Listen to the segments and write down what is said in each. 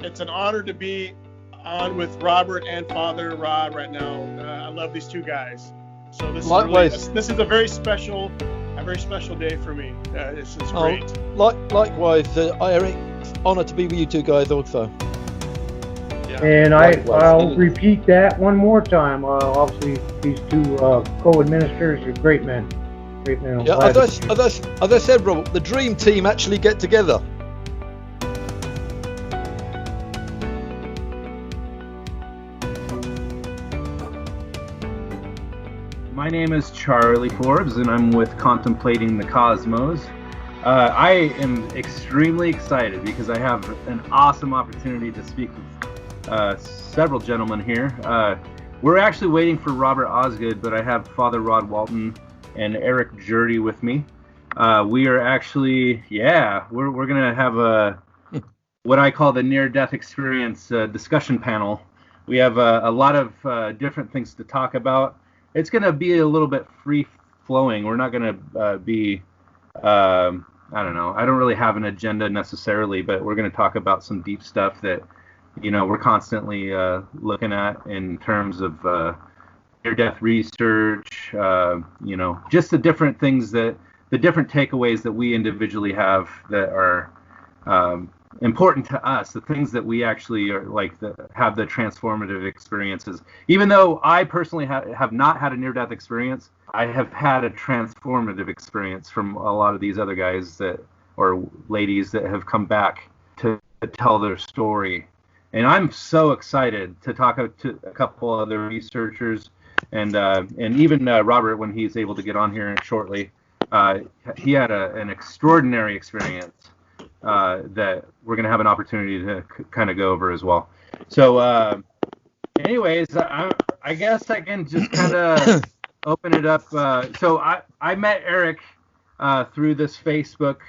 It's an honor to be on with Robert and Father Rod right now. I love these two guys. So this is a very special day for me. It's great. Likewise, Erik, honor to be with you two guys also. Yeah. And I'll repeat that one more time. Obviously, these two co-administrators are great men. Great men. Yeah, as I said, Robert, the dream team actually get together. My name is Charlie Forbes, and I'm with Contemplating the Cosmos. I am extremely excited because I have an awesome opportunity to speak with several gentlemen here. We're actually waiting for Robert Osgood, but I have Fr Rod Walton and Erik Jerde with me. We are actually, we're going to have what I call the near-death experience discussion panel. We have a lot of different things to talk about. It's going to be a little bit free-flowing. We're not going to be, I don't know. I don't really have an agenda necessarily, but we're going to talk about some deep stuff that, we're constantly looking at in terms of near-death research, just the different things the different takeaways that we individually have that are important to us, the things that we actually are have the transformative experiences. Even though I personally have not had a near-death experience, I have had a transformative experience from a lot of these other guys or ladies that have come back to tell their story. And I'm so excited to talk to a couple other researchers and even Robert when he's able to get on here shortly. He had an extraordinary experience that we're going to have an opportunity to kind of go over as well. So anyways, I guess I can just kind of open it up. So I met Erik through this Facebook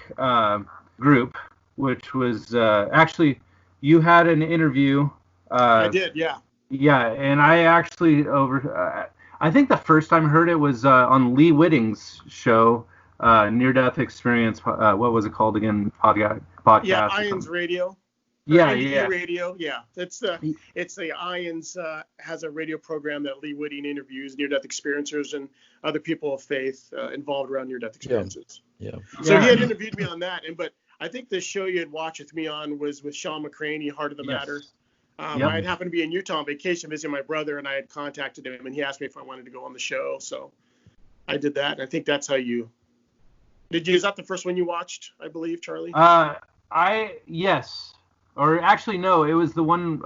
group, which was actually, you had an interview. I did, yeah. Yeah, and I actually I think the first time I heard it was on Lee Whitting's show, Near-Death Experience. What was it called again? Podcast. Yeah, Ions Radio. Yeah. Radio. Yeah, it's the Ions has a radio program that Lee Whitting interviews near-death experiencers and other people of faith involved around near-death experiences. Yeah. So he had interviewed me on that, but I think the show you had watched with me on was with Sean McCraney, Heart of the Matter. I had happened to be in Utah on vacation visiting my brother, and I had contacted him, and he asked me if I wanted to go on the show. So I did that, and I think that's how you did. Is that the first one you watched? I believe, Charlie. Yes, or actually no, it was the one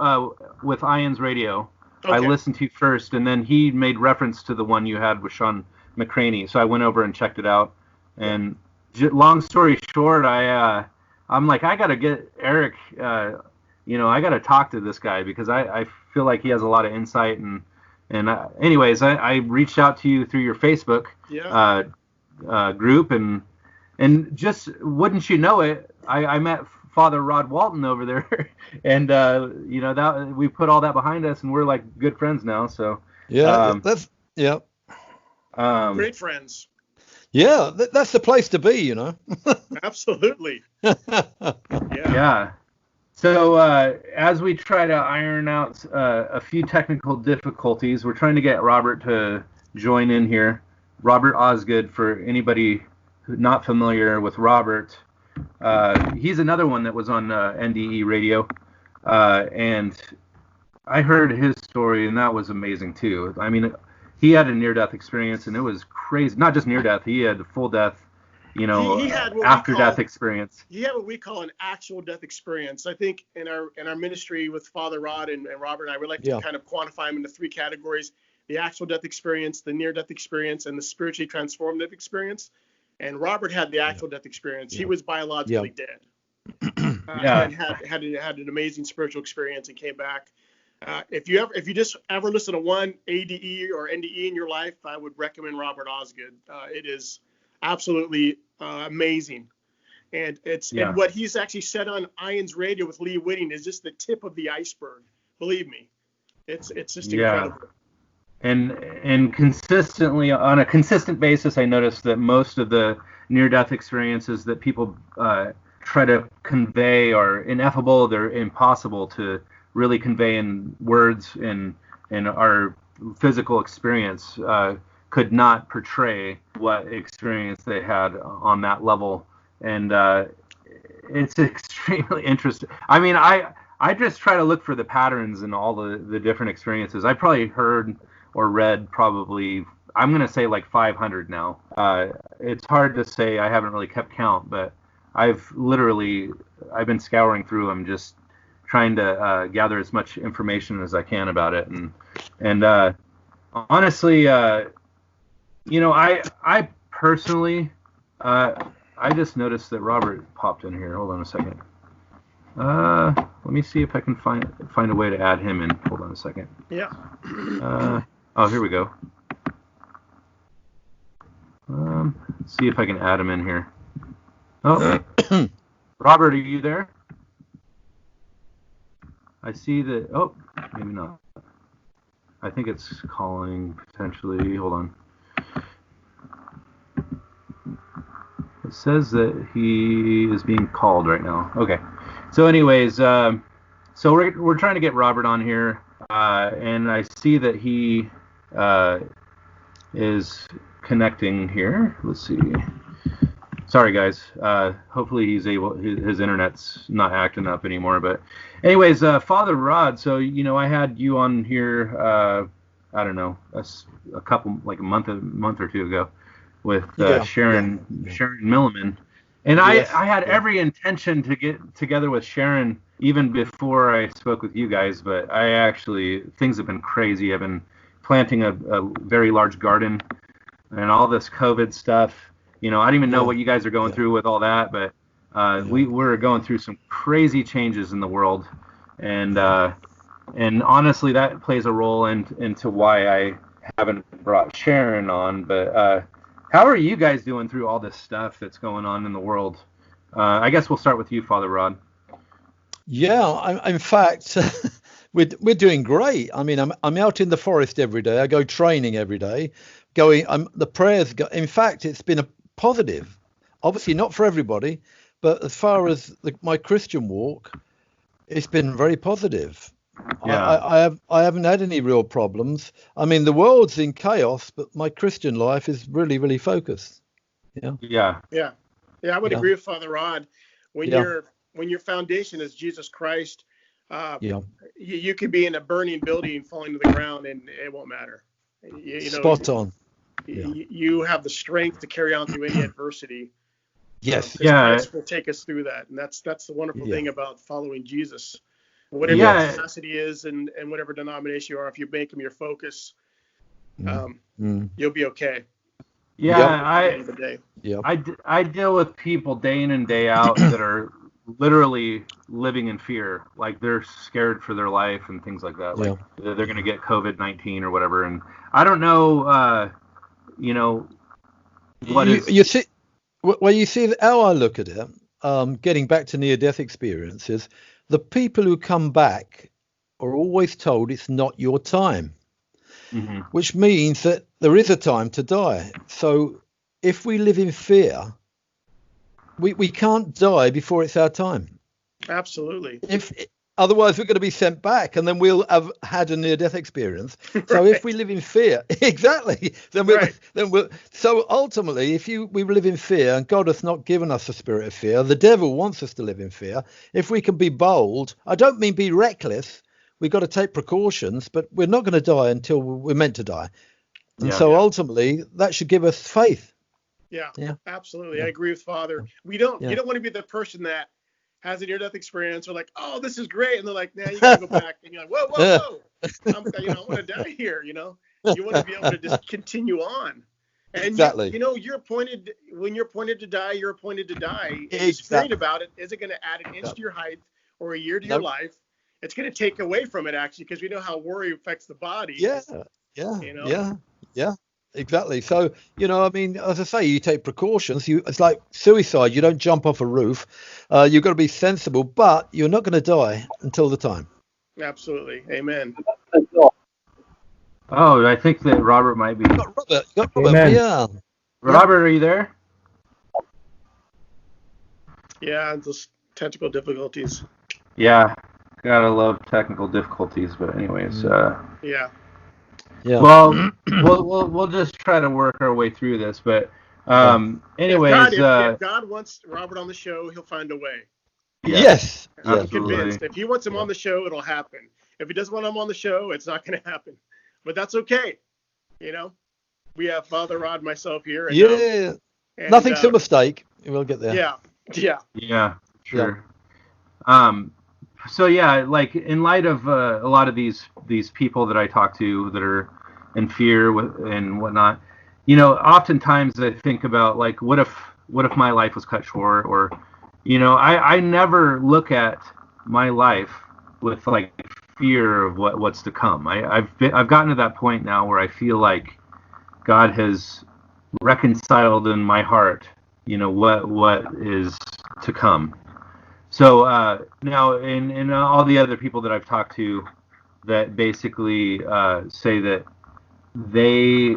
with Ions Radio. Okay. I listened to first, and then he made reference to the one you had with Sean McCraney, so I went over and checked it out. And long story short, I'm like, I gotta get Erik. I gotta talk to this guy because I feel like he has a lot of insight. And anyways, I reached out to you through your Facebook group, and just wouldn't you know it, I met Fr Rod Walton over there, and that we put all that behind us, and we're like good friends now. So great friends. Yeah, that's the place to be, Absolutely. Yeah. So as we try to iron out a few technical difficulties, we're trying to get Robert to join in here. Robert Osgood, for anybody who's not familiar with Robert, he's another one that was on NDE radio, and I heard his story, and that was amazing too. I mean, he had a near-death experience, and it was crazy. Not just near-death, he had full death, he had what after death experience. He had what we call an actual death experience. I think in our ministry with Father Rod and Robert and I, we like to kind of quantify them into 3 categories: the actual death experience, the near death experience, and the spiritually transformative experience. And Robert had the actual death experience. He was biologically dead. And had an amazing spiritual experience and came back. If you just ever listen to one ADE or NDE in your life, I would recommend Robert Osgood. It is absolutely amazing, and and what he's actually said on Ian's Radio with Lee Whitting is just the tip of the iceberg. Believe me, it's just incredible. And consistently, on a consistent basis, I noticed that most of the near-death experiences that people try to convey are ineffable. They're impossible to really convey in words. In our physical experience could not portray what experience they had on that level. And it's extremely interesting. I mean, I just try to look for the patterns in all the different experiences. I probably heard or read probably, I'm going to say like 500 now. It's hard to say. I haven't really kept count, but I've been scouring through them, just trying to gather as much information as I can about it. And honestly, I personally, I just noticed that Robert popped in here. Hold on a second. Let me see if I can find a way to add him in. Hold on a second. Yeah. Oh, here we go. Let's see if I can add him in here. Oh, Robert, are you there? I see that. Oh, maybe not. I think it's calling potentially. Hold on. It says that he is being called right now. Okay. So, anyways, so we're trying to get Robert on here, and I see that he is connecting here. Let's see. Sorry, guys. Hopefully he's able. His internet's not acting up anymore. But, anyways, Father Rod. So I had you on here. I don't know, a couple, like a month or two ago, with Sharon Milliman, and I had every intention to get together with Sharon even before I spoke with you guys. But things have been crazy. I've been planting a very large garden, and all this COVID stuff. I don't even know what you guys are going through with all that, but we're going through some crazy changes in the world, and honestly, that plays a role into why I haven't brought Sharon on. But how are you guys doing through all this stuff that's going on in the world? I guess we'll start with you, Father Rod. Yeah, in fact, we're doing great. I mean, I'm out in the forest every day. I go training every day. The prayers. In fact, it's been a positive. Obviously, not for everybody, but as far as my Christian walk, it's been very positive. Yeah. I haven't had any real problems. I mean, the world's in chaos, but my Christian life is really, really focused. Yeah. I would agree with Father Rod. When your foundation is Jesus Christ, you could be in a burning building falling to the ground and it won't matter. Spot on. You have the strength to carry on through any adversity. Yes. Christ will take us through that, and that's the wonderful thing about following Jesus. Whatever your capacity is, and whatever denomination you are, if you make him your focus, you'll be okay. I deal with people day in and day out that are literally living in fear, like they're scared for their life and things like that. Like they're going to get COVID-19 or whatever, and I don't know. You see, how I look at it, getting back to near-death experiences, the people who come back are always told it's not your time, which means that there is a time to die. So if we live in fear, we can't die before it's our time. Absolutely. Otherwise, we're going to be sent back, and then we'll have had a near-death experience. So if we live in fear, exactly, so ultimately, if we live in fear, and God has not given us a spirit of fear, the devil wants us to live in fear. If we can be bold, I don't mean be reckless. We've got to take precautions, but we're not going to die until we're meant to die. And ultimately, that should give us faith. Yeah, Yeah. absolutely. Yeah. I agree with Father. You don't Yeah. want to be the person that has a near-death experience or like, oh, this is great, and they're like, nah, you gotta go back, and you're like, whoa, I want to die here. You want to be able to just continue on. And Exactly. you're appointed when you're appointed to die. You're appointed to die. And Exactly. disagreeing about it isn't going to add an inch to your height or a year to your life. It's going to take away from it actually, because we know how worry affects the body. Yeah. Exactly. So, as I say, you take precautions. It's like suicide. You don't jump off a roof. You've got to be sensible, but you're not going to die until the time. Absolutely. Amen. Oh, I think that Robert might be. You got Robert. Amen. Yeah. Robert, are you there? Yeah, those technical difficulties. Yeah, gotta love technical difficulties. But anyways, Yeah. Well, we'll just try to work our way through this. But anyways, if God wants Robert on the show, he'll find a way. Yes. I'm convinced. If he wants him on the show, it'll happen. If he doesn't want him on the show, it's not going to happen. But that's okay. We have Father Rod, myself here. And, nothing's a mistake. We'll get there. Yeah. Sure. Yeah. So yeah, like in light of a lot of these people that I talk to that are in fear and whatnot, oftentimes I think about like, what if my life was cut short, or, I never look at my life with like fear of what's to come. I've gotten to that point now where I feel like God has reconciled in my heart, what is to come. So now, in all the other people that I've talked to, that basically say that they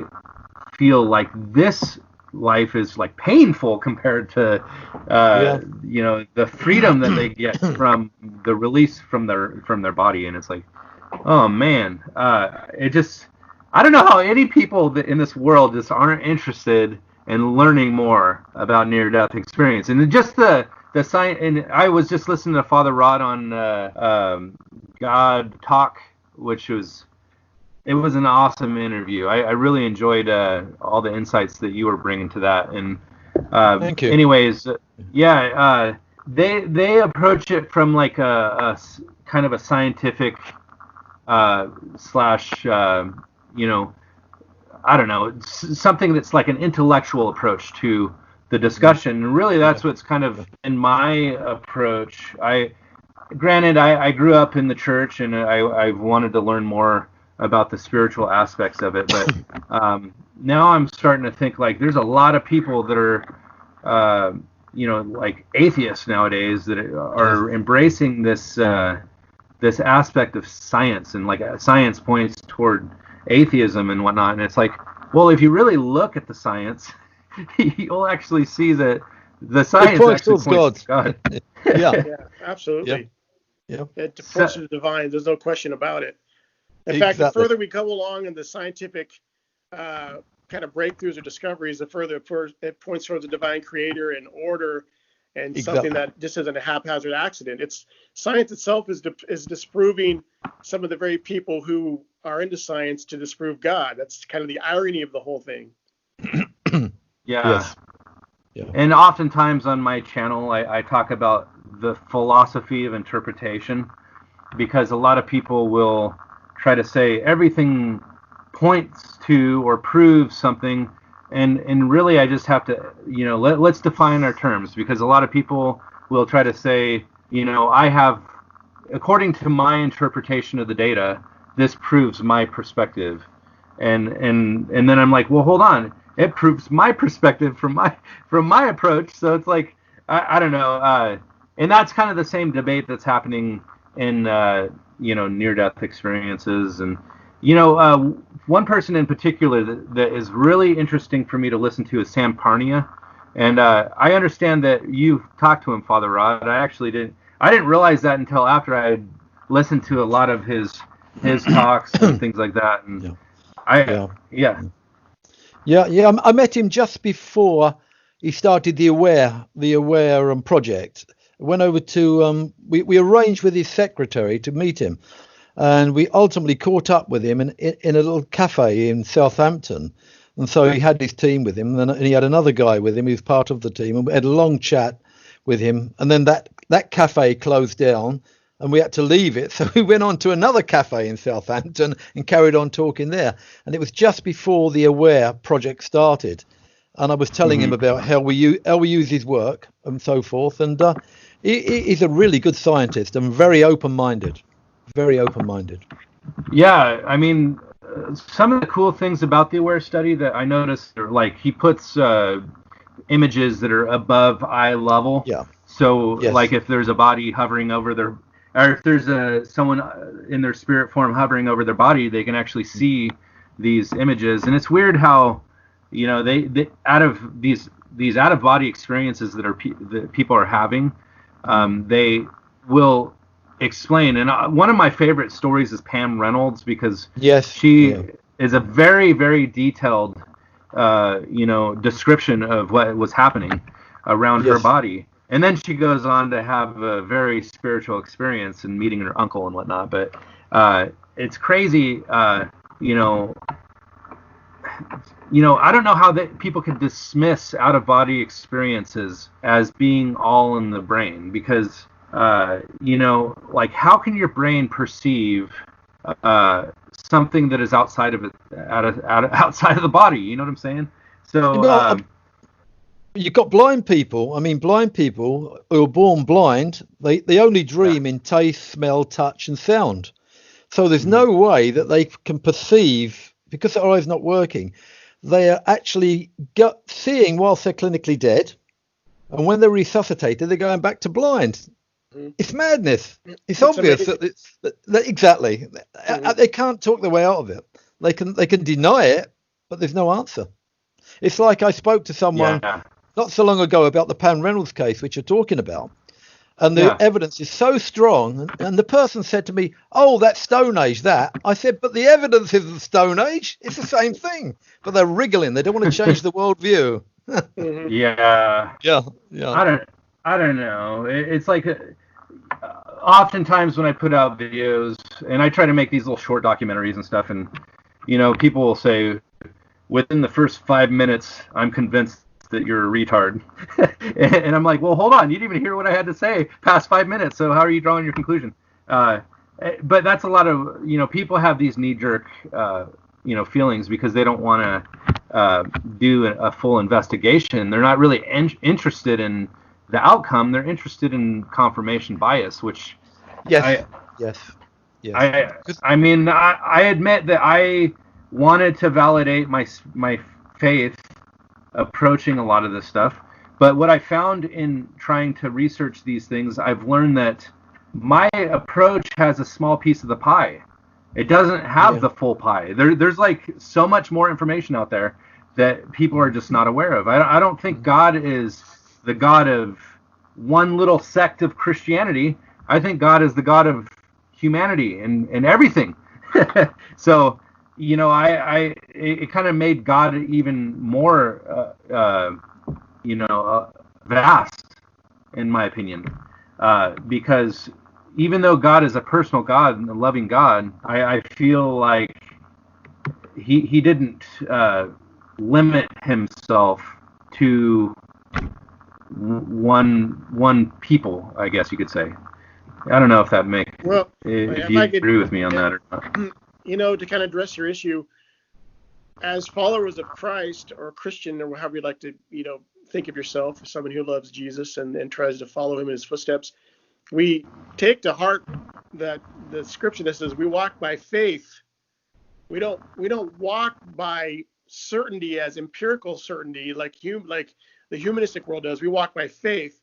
feel like this life is like painful compared to the freedom that they get from the release from their body, and it's like, oh man, I don't know how any people in this world just aren't interested in learning more about near-death experience. And just the science. And I was just listening to Father Rod on God Talk, which was an awesome interview. I really enjoyed all the insights that you were bringing to that. And thank you. Anyways, they approach it from like a kind of a scientific slash I don't know, something that's like an intellectual approach to the discussion. And really, that's what's kind of in my approach. Granted, I grew up in the church, and I've wanted to learn more about the spiritual aspects of it. But now I'm starting to think like there's a lot of people that are, like atheists nowadays that are embracing this aspect of science, and like science points toward atheism and whatnot. And it's like, well, if you really look at the science, you'll actually see that the science actually points to God. Yeah, absolutely. Yeah. It points to the divine. There's no question about it. In fact, the further we go along in the scientific kind of breakthroughs or discoveries, the further it points towards the divine creator and order, and something that just isn't a haphazard accident. It's science itself is disproving some of the very people who are into science to disprove God. That's kind of the irony of the whole thing. Yeah. And oftentimes on my channel, I talk about the philosophy of interpretation, because a lot of people will try to say everything points to or proves something, and really I just have to, let's define our terms, because a lot of people will try to say, I have, according to my interpretation of the data, this proves my perspective, and then I'm like, well, hold on, it proves my perspective from my approach. So it's like, I don't know, and that's kind of the same debate that's happening in near-death experiences. And one person in particular that is really interesting for me to listen to is Sam Parnia, and I understand that you've talked to him, Father Rod. I didn't realize that until after I had listened to a lot of his talks and things like that. And I met him just before he started the Aware project. Went over to we arranged with his secretary to meet him, and we ultimately caught up with him in a little cafe in Southampton. And so he had his team with him, and he had another guy with him who was part of the team, and we had a long chat with him. And then that cafe closed down, and we had to leave it. So we went on to another cafe in Southampton and carried on talking there. And it was just before the Aware project started. And I was telling him about how we use his work and so forth. And he's a really good scientist and very open-minded. Very open-minded. Yeah, I mean, some of the cool things about the Aware study that I noticed are like he puts images that are above eye level. Yeah. So Yes. like if there's a body hovering over their, or if there's someone in their spirit form hovering over their body, they can actually see these images. And it's weird how, you know, they out of these out of body experiences that people are having, they will explain. And one of my favorite stories is Pam Reynolds, because she is a very, very detailed, description of what was happening around her body. And then she goes on to have a very spiritual experience and meeting her uncle and whatnot. But it's crazy, I don't know how people can dismiss out-of-body experiences as being all in the brain, because, like how can your brain perceive something that is outside of it, outside of the body? You know what I'm saying? So you've got blind people. I mean, blind people who are born blind, they only dream in taste, smell, touch, and sound. So there's no way that they can perceive, because their eye's not working. They are actually seeing whilst they're clinically dead, and when they're resuscitated, they're going back to blind. It's madness. It's obvious that exactly. They can't talk their way out of it. They can deny it, but there's no answer. It's like I spoke to someone not so long ago about the Pam Reynolds case, which you're talking about, and the evidence is so strong. And the person said to me, "Oh, that's Stone Age." That I said, but the evidence isn't Stone Age. It's the same thing. But they're wriggling. They don't want to change the worldview. Yeah. I don't know. It's like oftentimes when I put out videos, and I try to make these little short documentaries and stuff, and people will say, within the first 5 minutes, I'm convinced that you're a retard. And I'm like, well, hold on, you didn't even hear what I had to say past 5 minutes, so how are you drawing your conclusion? But that's a lot of, people have these knee-jerk, feelings because they don't want to do a full investigation. They're not really interested in the outcome. They're interested in confirmation bias, which I mean, I admit that I wanted to validate my faith approaching a lot of this stuff, but what I found in trying to research these things, I've learned that my approach has a small piece of the pie. It doesn't have the full pie. There's like so much more information out there that people are just not aware of. I don't think God is the God of one little sect of Christianity. I think God is the God of humanity and everything. So, it kind of made God even more, vast, in my opinion, because even though God is a personal God and a loving God, I feel like he didn't limit himself to one people, I guess you could say. I don't know if that makes if you agree with me on that or not. To kind of address your issue, as followers of Christ or Christian, or however you like to, think of yourself as someone who loves Jesus and tries to follow him in his footsteps, we take to heart that the scripture that says we walk by faith. We don't walk by certainty as empirical certainty like the humanistic world does. We walk by faith,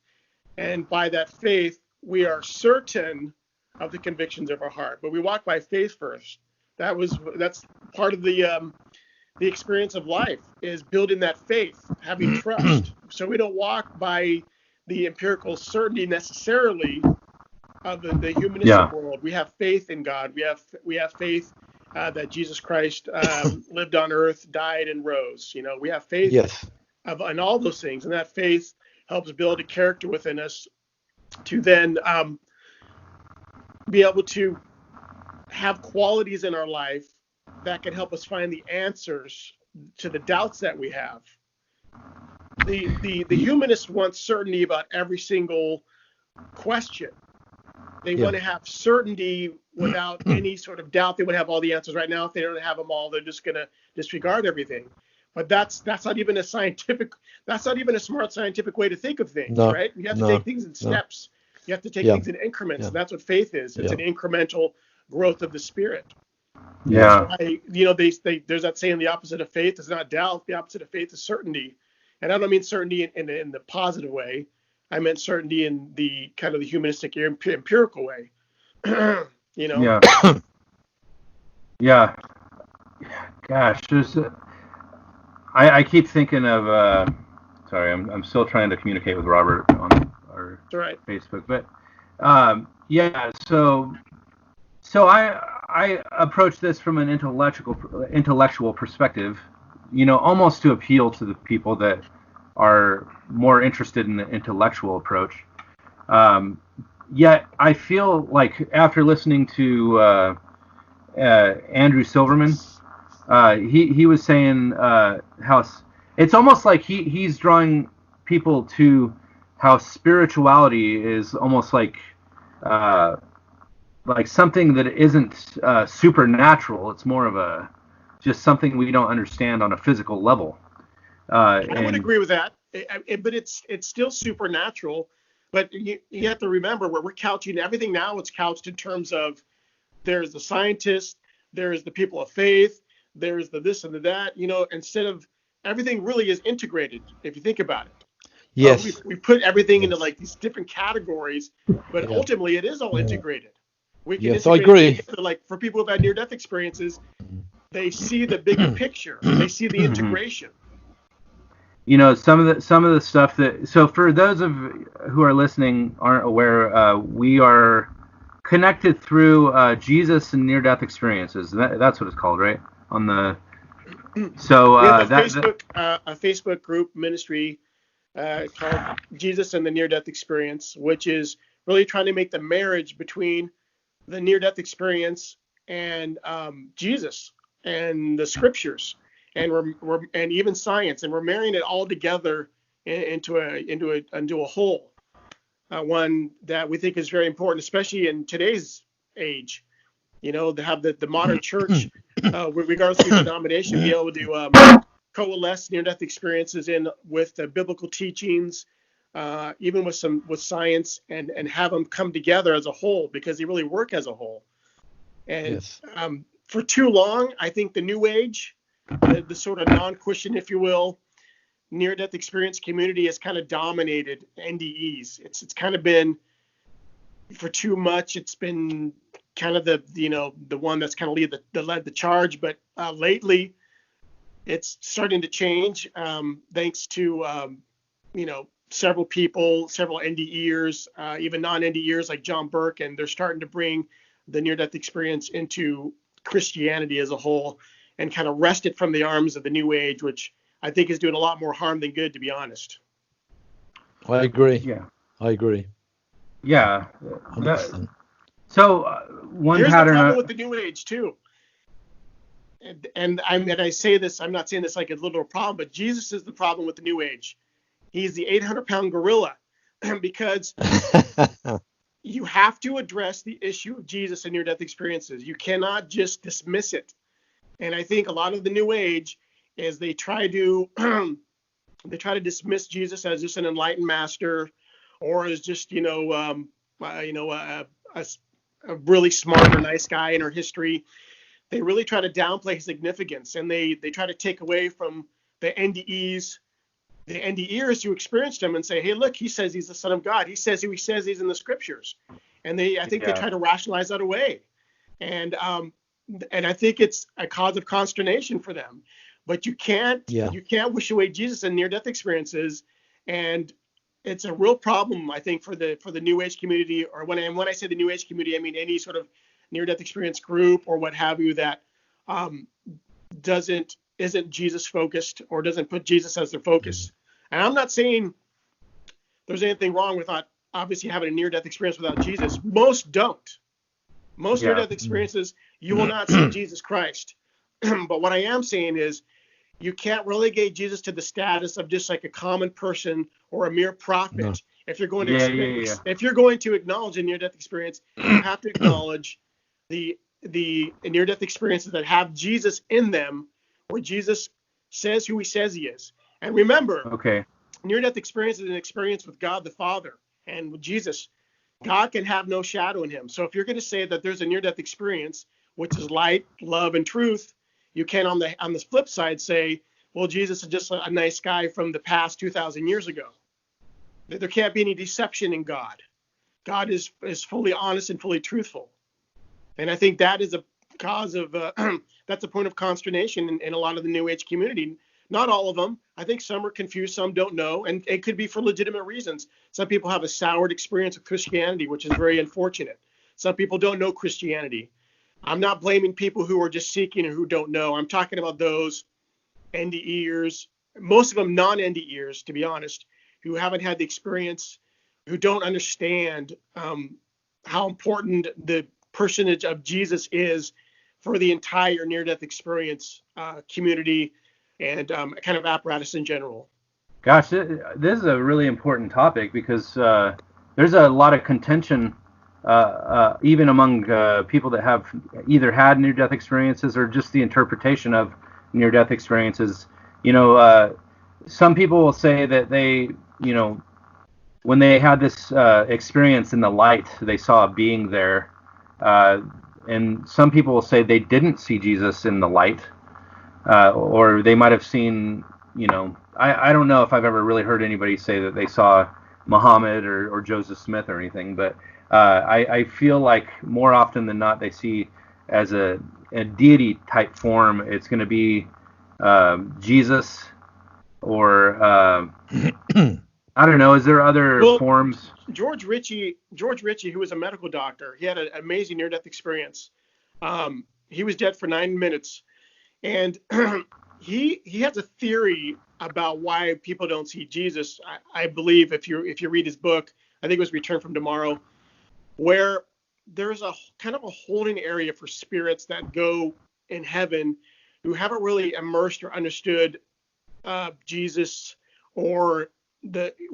and by that faith we are certain of the convictions of our heart. But we walk by faith first. That's part of the experience of life, is building that faith, having trust. So we don't walk by the empirical certainty necessarily of the humanistic world. We have faith in God. We have faith that Jesus Christ lived on earth, died, and rose. We have faith in all those things, and that faith helps build a character within us to then be able to have qualities in our life that can help us find the answers the doubts that we have. The humanists want certainty about every single question. They want to have certainty without any sort of doubt. They would have all the answers right now. If they don't have them all, they're just going to disregard everything. But that's not even a smart scientific way to think of things, right? You have to take things in steps. You have to take things in increments. And that's what faith is. It's an incremental growth of the Spirit. Yeah. There's that saying, the opposite of faith is not doubt. The opposite of faith is certainty. And I don't mean certainty in the positive way. I meant certainty in the kind of the humanistic empirical way. Yeah. Yeah. Gosh, I keep thinking of. Sorry, I'm still trying to communicate with Robert on our Facebook, but yeah. So I approach this from an intellectual perspective. Almost to appeal to the people that are more interested in the intellectual approach. Yet I feel like after listening to Andrew Silverman, he was saying how it's almost like he's drawing people to how spirituality is almost like something that isn't supernatural. It's more of just something we don't understand on a physical level. I would agree with that, but it's still supernatural. But you have to remember, where we're couching everything now, it's couched in terms of there's the scientists, there's the people of faith, there's the this and the that. Instead of everything really is integrated, if you think about it. Yes. We put everything into like these different categories, but ultimately it is all integrated. We can I agree. Together, like for people who've had near-death experiences, they see the bigger picture. They see the integration. Some of the stuff that. So for those of who are listening aren't aware, we are connected through Jesus and near-death experiences. That's what it's called, right? On the. So we have a Facebook group ministry called Jesus and the Near-Death Experience, which is really trying to make the marriage between the near-death experience and Jesus and the scriptures and and even science, and we're marrying it all together into a whole, one that we think is very important, especially in today's age. To have the modern church, regardless of your denomination, be able to coalesce near-death experiences with the biblical teachings, even with science, and have them come together as a whole, because they really work as a whole. And for too long, I think the New Age, the sort of non-Christian, if you will, near-death experience community has kind of dominated NDEs. It's kind of been, for too much, it's been kind of the one that's kind of led the charge. But lately, it's starting to change, thanks to several people, several NDEers, even non-NDEers like John Burke, and they're starting to bring the near-death experience into Christianity as a whole and kind of wrest it from the arms of the New Age, which I think is doing a lot more harm than good, to be honest. I agree. Yeah. I agree. Yeah. One Here's pattern. The problem with the New Age too. And I say this, I'm not saying this like a little problem, but Jesus is the problem with the New Age. He's the 800-pound gorilla, because you have to address the issue of Jesus and near-death experiences. You cannot just dismiss it. And I think a lot of the New Age is they try to dismiss Jesus as just an enlightened master, or as just a really smart or nice guy in our history. They really try to downplay his significance, and they try to take away from the NDEs, the NDEers who experienced him, and say, hey, look, he says he's the Son of God. He says who he says he's in the scriptures. And I think they try to rationalize that away. And I think it's a cause of consternation for them. But you can't wish away Jesus and near-death experiences. And it's a real problem, I think, for the New Age community, or when I say the New Age community, I mean any sort of near-death experience group or what have you that isn't Jesus focused or doesn't put Jesus as their focus. And I'm not saying there's anything wrong with not obviously having a near-death experience without Jesus. Most don't. Most near-death experiences, you will not see Jesus Christ. But what I am saying is, you can't relegate Jesus to the status of just like a common person or a mere prophet. No. If you're going to if you're going to acknowledge a near-death experience, you have to acknowledge the near-death experiences that have Jesus in them, where Jesus says who he says he is. And remember, near-death experience is an experience with God the Father, and with Jesus, God can have no shadow in him. So if you're going to say that there's a near-death experience, which is light, love, and truth, you can on the flip side say, well, Jesus is just a nice guy from the past 2,000 years ago. There can't be any deception in God. God is fully honest and fully truthful. And I think that is a cause of, that's a point of consternation in a lot of the New Age community. Not all of them. I think some are confused, some don't know, and it could be for legitimate reasons. Some people have a soured experience with Christianity, which is very unfortunate. Some people don't know Christianity. I'm not blaming people who are just seeking or who don't know. I'm talking about those NDEers, most of them non-NDEers, to be honest, who haven't had the experience, who don't understand how important the personage of Jesus is for the entire near-death experience community and kind of apparatus in general. Gosh, this is a really important topic because there's a lot of contention even among people that have either had near-death experiences or just the interpretation of near-death experiences. You know, some people will say that they, you know, when they had this experience in the light, they saw a being there. And some people will say they didn't see Jesus in the light, or they might have seen, you know, I don't know if I've ever really heard anybody say that they saw Muhammad or Joseph Smith or anything, but I feel like more often than not they see as a deity type form, it's going to be Jesus or I don't know. Is there other forms? George Ritchie, who was a medical doctor, he had an amazing near-death experience. He was dead for 9 minutes, and he has a theory about why people don't see Jesus. I believe if you read his book, I think it was Return from Tomorrow, where there's a kind of a holding area for spirits that go in heaven who haven't really immersed or understood Jesus or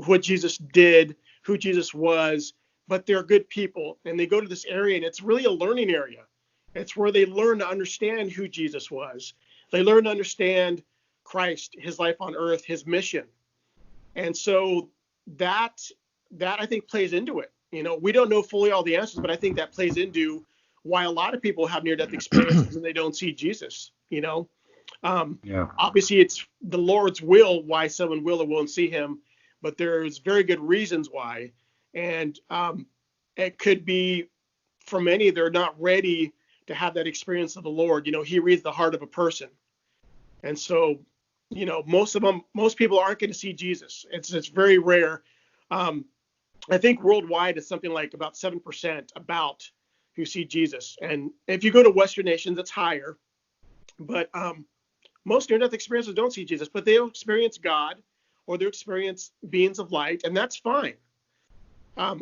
what Jesus did, who Jesus was, but they're good people, and they go to this area, and it's really a learning area. It's where they learn to understand who Jesus was. They learn to understand Christ, his life on earth, his mission. And so that I think plays into it. You know, we don't know fully all the answers, but I think that plays into why a lot of people have near-death experiences and they don't see Jesus, you know. Obviously, it's the Lord's will why someone will or won't see him, but there's very good reasons why. And it could be, for many, they're not ready to have that experience of the Lord. You know, he reads the heart of a person. And so, you know, most people aren't going to see Jesus. It's very rare. I think worldwide it's something like about 7% about who see Jesus. And if you go to Western nations, it's higher. But most near-death experiences don't see Jesus, but they'll experience God or they'll experience beings of light, and that's fine.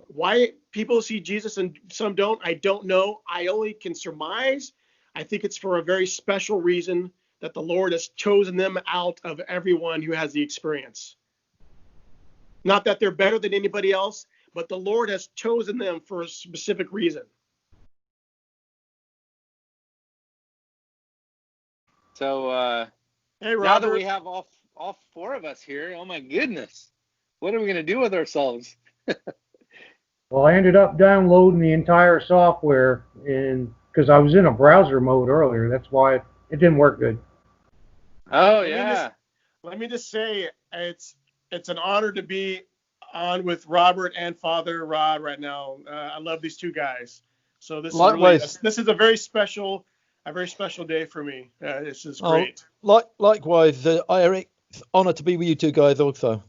Why people see Jesus and some don't, I don't know. I only can surmise. I think it's for a very special reason that the Lord has chosen them out of everyone who has the experience. Not that they're better than anybody else, but the Lord has chosen them for a specific reason. So hey, Robert, now that we have all four of us here, oh my goodness, what are we going to do with ourselves? Well, I ended up downloading the entire software, and because I was in a browser mode earlier, that's why it didn't work good. Oh yeah. Let me just say it's an honor to be on with Robert and Father Rod right now. I love these two guys. So this is a very special day for me. This is great. Likewise, Erik, honor to be with you two guys also.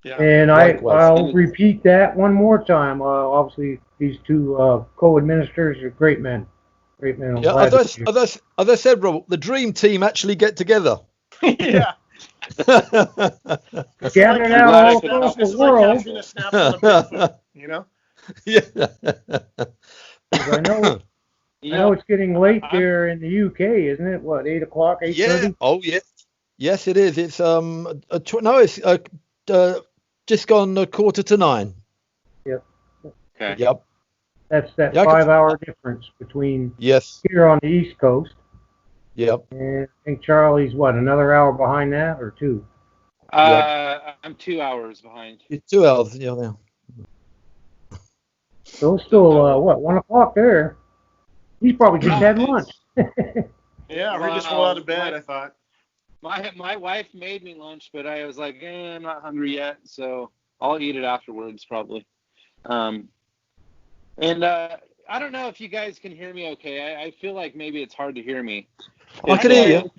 Yeah. And I'll repeat that one more time. Obviously, these two co-administrators are great men. Great men. Yeah, as I said, Robert, the dream team actually get together. Yeah. Gathering out all across the world. You know? Yeah. I know it's getting late there in the UK, isn't it? What, 8 o'clock, 8:30? Yeah. Oh, yeah. Yes, it is. It's it's just gone 8:45. Yep. Okay. Yep. That's that Yeah, 5-hour difference between Yes. here on the East Coast. Yep. And I think Charlie's, what, another hour behind that, or 2? I'm 2 hours behind. It's 2 hours. Yeah. So it's still, 1 o'clock there. He's probably just had lunch. Yeah, we just rolled out of bed, I thought. My wife made me lunch, but I was like, I'm not hungry yet, so I'll eat it afterwards probably. And I don't know if you guys can hear me okay. I feel like maybe it's hard to hear me. I can hear you.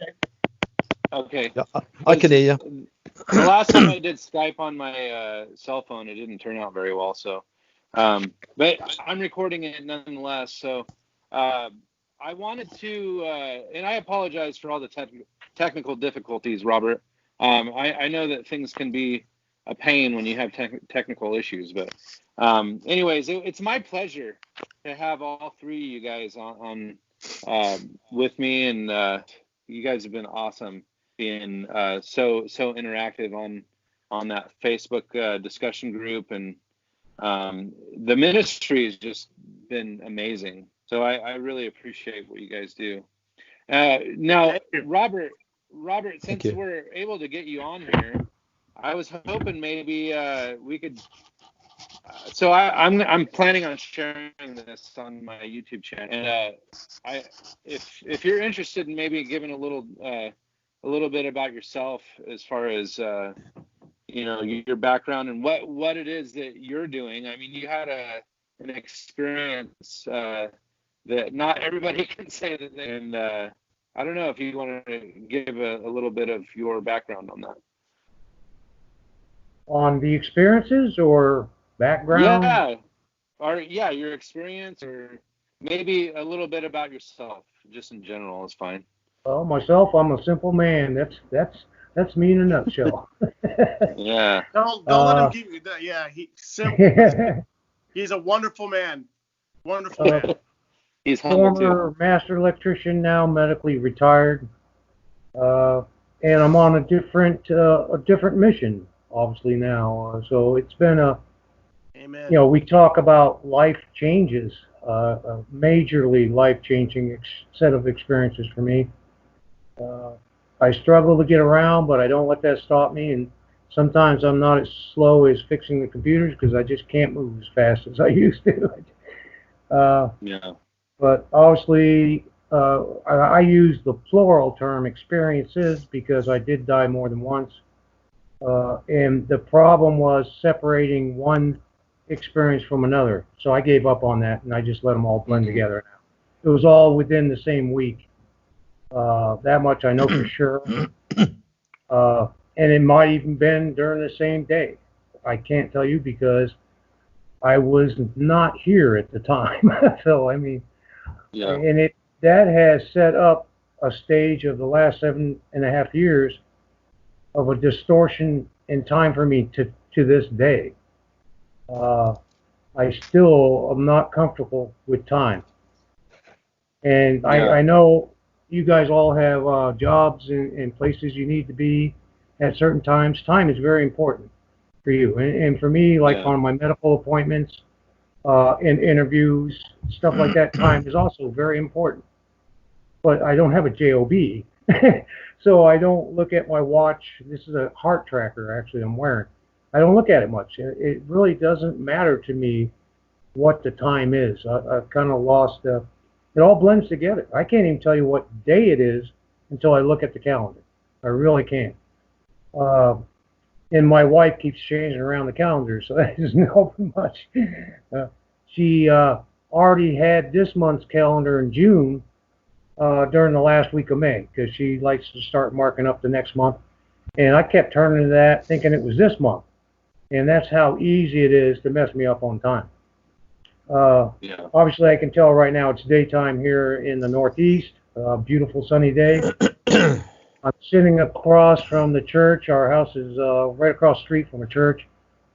Okay. Yeah, I can hear you. The last time I did Skype on my cell phone, it didn't turn out very well. So, but I'm recording it nonetheless. So, I wanted to, and I apologize for all the technical difficulties, Robert. I know that things can be a pain when you have technical issues, but anyways, it's my pleasure to have all three of you guys on with me, and you guys have been awesome, being so interactive on that Facebook discussion group, and the ministry has just been amazing. So I really appreciate what you guys do. Now, Robert, since we're able to get you on here, I was hoping maybe we could. So I'm planning on sharing this on my YouTube channel, and if you're interested in maybe giving a little bit about yourself as far as your background and what it is that you're doing. I mean, you had an experience that not everybody can say that. And I don't know if you want to give a little bit of your background on that. On the experiences or background? Yeah. Or your experience, or maybe a little bit about yourself, just in general is fine. Well, myself, I'm a simple man. That's me in a nutshell. Yeah. Don't let him give you that. Yeah, he's a wonderful man. Wonderful man. He's humble former too. master electrician, now medically retired, and I'm on a different mission, obviously now. So it's been Amen. We talk about life changes, a majorly life-changing set of experiences for me. I struggle to get around, but I don't let that stop me. And sometimes I'm not as slow as fixing the computers because I just can't move as fast as I used to. Yeah. But obviously, I use the plural term experiences because I did die more than once. And the problem was separating one experience from another. So I gave up on that, and I just let them all blend together now. It was all within the same week. That much I know for sure. And it might even been during the same day. I can't tell you because I was not here at the time. So, I mean, Yeah. and that has set up a stage of the last 7.5 years of a distortion in time for me to this day. I still am not comfortable with time. And I know you guys all have jobs and places you need to be at certain times. Time is very important for you. And for me, like on my medical appointments, and interviews, stuff like that, time is also very important. But I don't have a job, so I don't look at my watch. This is a heart tracker, actually, I'm wearing. I don't look at it much. It really doesn't matter to me what the time is. I've kind of lost it all blends together. I can't even tell you what day it is until I look at the calendar. I really can't. And my wife keeps changing around the calendar, so that doesn't help much. She already had this month's calendar in June during the last week of May because she likes to start marking up the next month. And I kept turning to that thinking it was this month. And that's how easy it is to mess me up on time. Obviously, I can tell right now it's daytime here in the Northeast. Beautiful sunny day. I'm sitting across from the church. Our house is right across the street from a church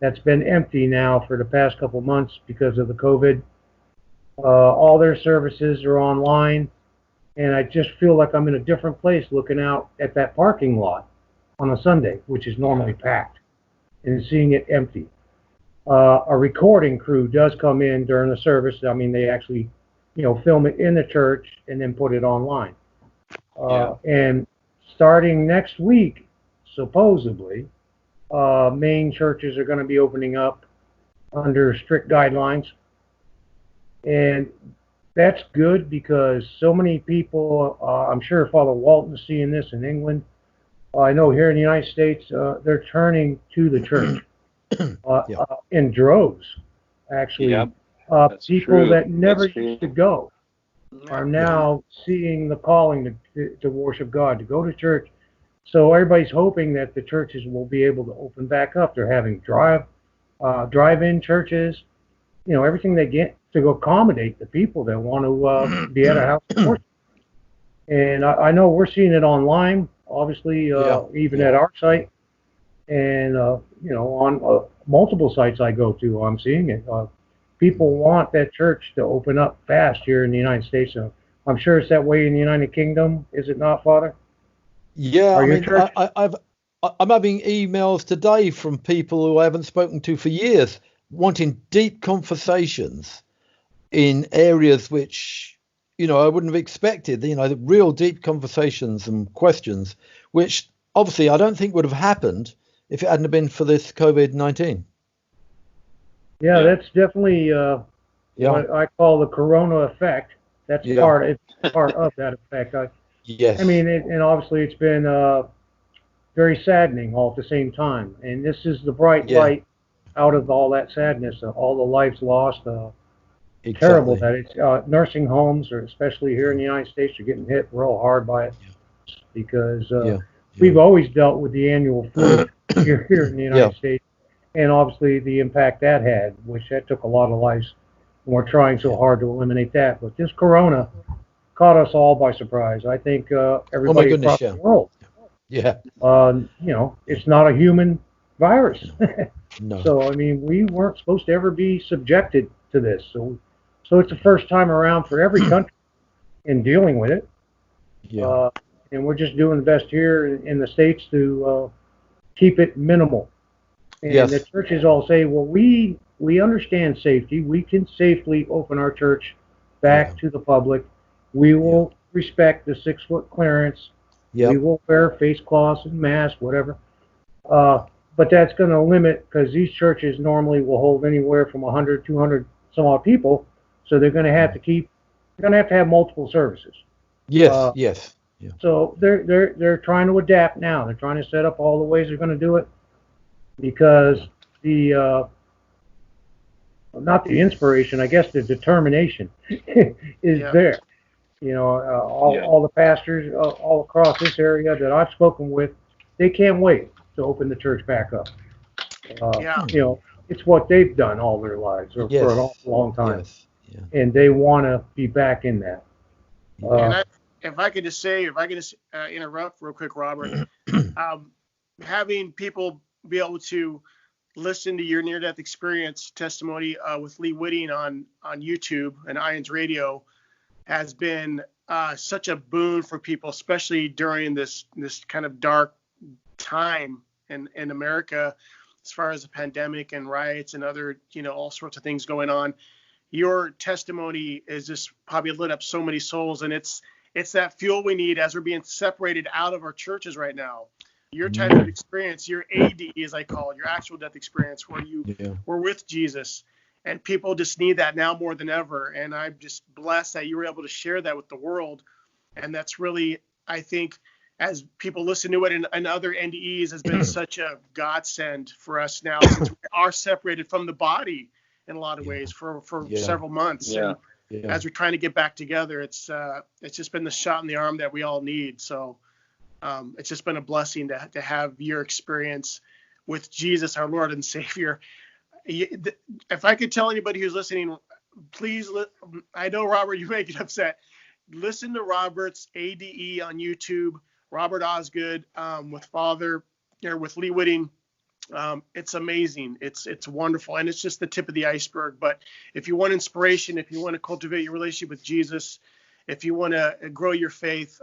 that's been empty now for the past couple months because of the COVID. All their services are online, and I just feel like I'm in a different place looking out at that parking lot. on a Sunday, which is normally packed, and seeing it empty. A recording crew does come in during the service. I mean, they actually, film it in the church and then put it online. And starting next week, supposedly, main churches are going to be opening up under strict guidelines. And that's good because so many people, I'm sure Father Walton's seeing this in England. I know here in the United States, they're turning to the church in droves, actually. People true. that never used to go are now seeing the calling to worship God, to go to church. So everybody's hoping that the churches will be able to open back up. They're having drive-in churches, everything they get to accommodate the people that want to be at a house of worship. And I know we're seeing it online, obviously, even at our site. And, on multiple sites I go to, I'm seeing it. People want that church to open up fast here in the United States. So I'm sure it's that way in the United Kingdom, is it not, Father? Yeah, I mean, I'm having emails today from people who I haven't spoken to for years, wanting deep conversations in areas which, I wouldn't have expected. The real deep conversations and questions, which obviously I don't think would have happened if it hadn't been for this COVID-19. Yeah, that's definitely what I call the corona effect. That's part of that effect. Yes. I mean, and obviously it's been very saddening all at the same time. And this is the bright light out of all that sadness, all the lives lost. Terrible that it's nursing homes, or especially here in the United States, are getting hit real hard by it because we've always dealt with the annual flu here in the United States, and obviously the impact that had, which that took a lot of lives, and we're trying so hard to eliminate that. But this corona caught us all by surprise. I think everybody across the world. It's not a human virus. No. So I mean, we weren't supposed to ever be subjected to this. So it's the first time around for every country in dealing with it. And we're just doing the best here in the States to keep it minimal. And the churches all say, well, we understand safety. We can safely open our church back to the public. We will respect the 6-foot clearance. We will wear face cloths and masks, whatever. But that's going to limit, because these churches normally will hold anywhere from 100, 200 some odd people. So they're going to have to have multiple services. So they're trying to adapt now. They're trying to set up all the ways they're going to do it, because not the inspiration, I guess the determination is there. All the pastors all across this area that I've spoken with, they can't wait to open the church back up. It's what they've done all their lives, or for an awful long time. And they want to be back in that. And if I could just interrupt real quick, Robert, having people be able to listen to your near-death experience testimony with Lee Whitting on YouTube and Ions Radio has been such a boon for people, especially during this kind of dark time in America, as far as the pandemic and riots and other, all sorts of things going on. Your testimony is just probably lit up so many souls, and it's that fuel we need as we're being separated out of our churches right now. Your type of experience, your ADE, as I call it, your actual death experience, where you were with Jesus, and people just need that now more than ever. And I'm just blessed that you were able to share that with the world. And that's really, I think, as people listen to it and other NDEs, has been such a godsend for us now, since we are separated from the body in a lot of ways for several months. And as we're trying to get back together, it's just been the shot in the arm that we all need. So it's just been a blessing to have your experience with Jesus, our Lord and Savior. If I could tell anybody who's listening, please, I know, Robert, you may get upset. Listen to Robert's ADE on YouTube, Robert Osgood, with Lee Whitting. It's amazing. It's wonderful. And it's just the tip of the iceberg. But if you want inspiration, if you want to cultivate your relationship with Jesus, if you want to grow your faith,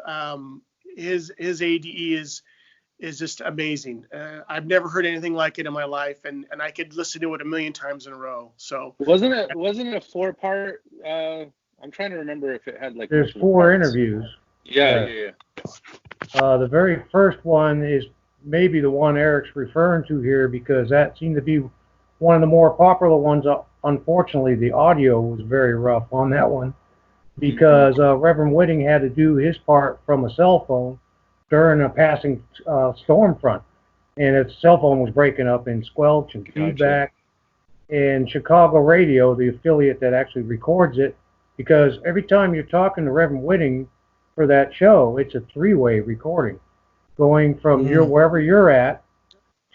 his ADE is just amazing. I've never heard anything like it in my life, and I could listen to it a million times in a row. So wasn't it a 4-part? I'm trying to remember if it had like. There's 4 interviews. Yeah. The very first one is maybe the one Erik's referring to here, because that seemed to be one of the more popular ones. Unfortunately, the audio was very rough on that one, because Reverend Whitting had to do his part from a cell phone during a passing storm front, and his cell phone was breaking up in squelch and feedback. And Chicago Radio, the affiliate that actually records it, because every time you're talking to Reverend Whitting for that show, it's a 3-way recording, going from wherever you're at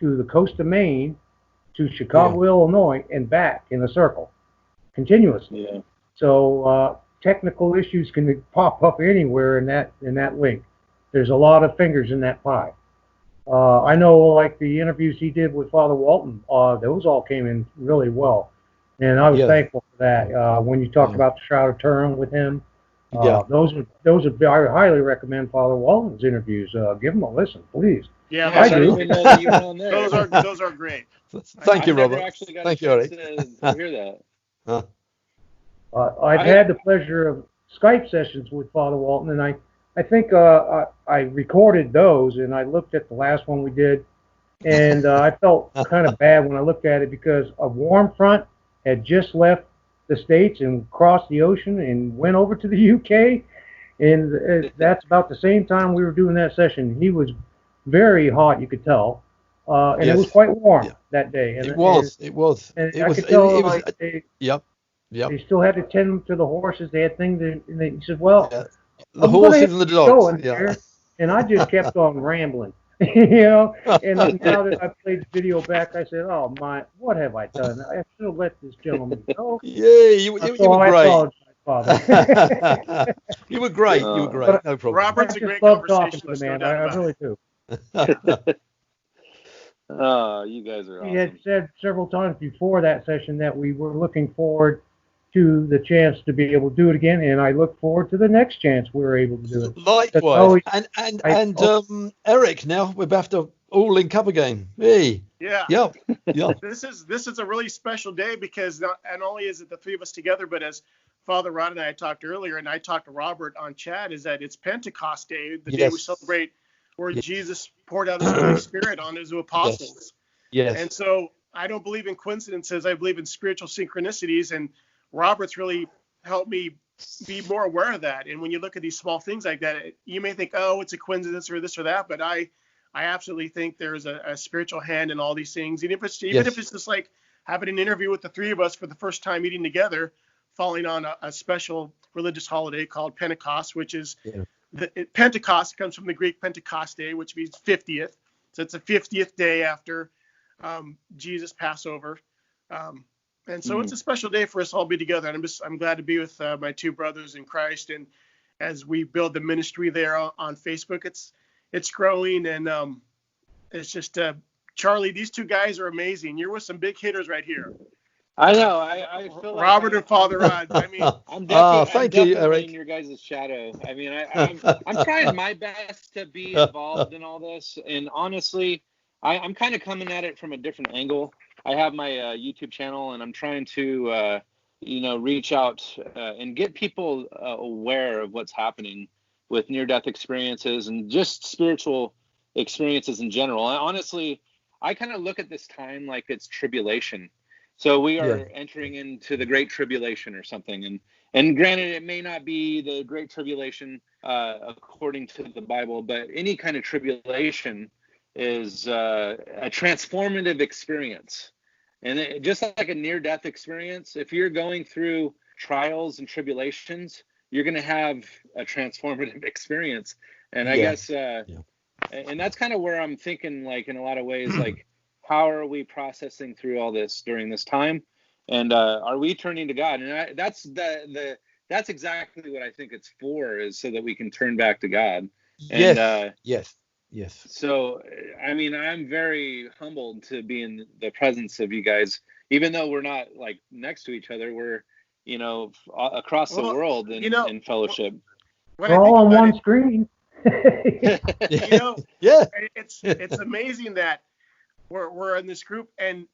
to the coast of Maine to Chicago, Illinois, and back in a circle, continuously. Yeah. So technical issues can pop up anywhere in that link. There's a lot of fingers in that pie. I know, like the interviews he did with Father Walton, those all came in really well, and I was thankful for that. When you talked about the Shroud of Turin with him, those are I highly recommend Father Walton's interviews. Give them a listen, please. Yeah, I do. Those are great. Thank you, Robert. Thank you, Erik. To hear that. I've had the pleasure of Skype sessions with Father Walton, and I think I recorded those, and I looked at the last one we did, and I felt kind of bad when I looked at it, because a warm front had just left the States and crossed the ocean and went over to the UK, and that's about the same time we were doing that session. He was very hot, you could tell, and it was quite warm that day. And it was. And I could tell, Yep. They still had to tend to the horses. They had things, and he said, well, the horses and the dogs. Here. And I just kept on rambling, And now that I played the video back, I said, oh, my, what have I done? I should have let this gentleman go. Yeah, you were great. Apologize, Father. You were great. You were great. No problem. Robert's a great love talking conversationalist. to the man. I really do. Oh, you guys are awesome. He had said several times before that session that we were looking forward to the chance to be able to do it again, and I look forward to the next chance we're able to do it. Likewise. And Erik, now we're about to all link up again. Hey. Yeah. Yep. This is a really special day because not only is it the three of us together, but as Father Rod and I talked earlier, and I talked to Robert on chat, is that it's Pentecost Day, the day we celebrate where Jesus poured out his Holy Spirit on his apostles. Yes. And so I don't believe in coincidences. I believe in spiritual synchronicities, and Robert's really helped me be more aware of that. And when you look at these small things like that, you may think, oh, it's a coincidence or this or that, but I absolutely think there's a spiritual hand in all these things. Even if it's just like having an interview with the three of us for the first time eating together, falling on a special religious holiday called Pentecost, which is Pentecost comes from the Greek Pentecoste, which means 50th. So it's the 50th day after Jesus' Passover. And so it's a special day for us all to be together. And I'm glad to be with my two brothers in Christ. And as we build the ministry there on Facebook, it's growing. And it's just, Charlie, these two guys are amazing. You're with some big hitters right here. I know. I feel like Robert and Father Rod. I mean, I'm definitely Erik. in your guys' shadow. I mean, I'm trying my best to be involved in all this. And honestly, I'm kind of coming at it from a different angle. I have my YouTube channel, and I'm trying to, reach out and get people aware of what's happening with near-death experiences and just spiritual experiences in general. Honestly, I kind of look at this time like it's tribulation. So we are entering into the Great Tribulation or something. And granted, it may not be the Great Tribulation according to the Bible, but any kind of tribulation is a transformative experience. And just like a near-death experience, if you're going through trials and tribulations, you're going to have a transformative experience. And I guess, and that's kind of where I'm thinking, like, in a lot of ways, like, how are we processing through all this during this time? And are we turning to God? And that's exactly what I think it's for, is so that we can turn back to God. And, Yes. So, I mean, I'm very humbled to be in the presence of you guys, even though we're not like next to each other. We're, across the world in fellowship. We're all on one screen. You know, Yeah. It's amazing that we're in this group, and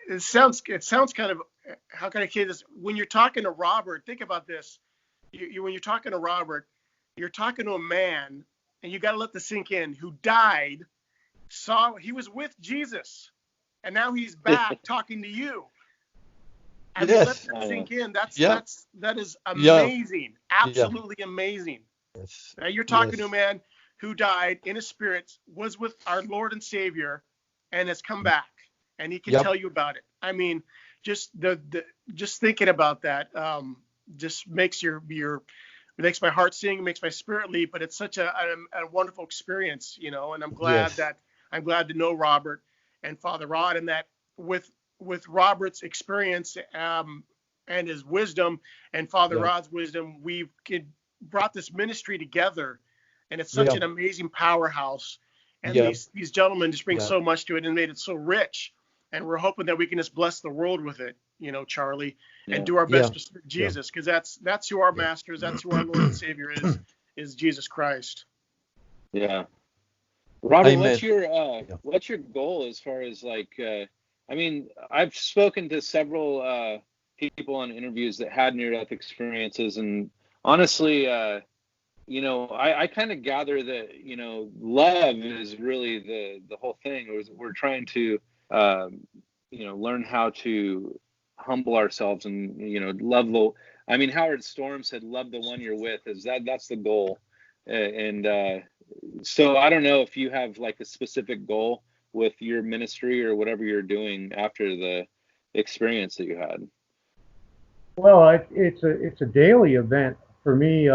it sounds kind of, how can I say this? When you're talking to Robert, think about this. When you're talking to Robert, you're talking to a man, and you got to let this sink in, who died, he was with Jesus, and now he's back talking to you. I mean, let that sink in. That is amazing. Absolutely amazing. Yes. Now you're talking to a man who died in his spirit, was with our Lord and Savior, and has come back, and he can tell you about it. I mean, just just thinking about that just makes makes my heart sing, makes my spirit leap. But it's such a wonderful experience, you know. And I'm glad to know Robert and Father Rod, and that with Robert's experience and his wisdom and Father Rod's wisdom, we've brought this ministry together, and it's such an amazing powerhouse. And these gentlemen just bring so much to it and made it so rich. And we're hoping that we can just bless the world with it, you know, Charlie, and do our best to serve Jesus, because that's who our master is. That's who our Lord and Savior is Jesus Christ. Yeah. Robert, Amen. what's your goal as far as like, I mean, I've spoken to several people on interviews that had near-death experiences, and honestly, you know, I kind of gather that, you know, love is really the whole thing. We're trying to, you know, learn how to humble ourselves and, you know, love I mean, Howard Storm said, love the one you're with. That's the goal. So I don't know if you have like a specific goal with your ministry or whatever you're doing after the experience that you had. Well, it's a daily event for me.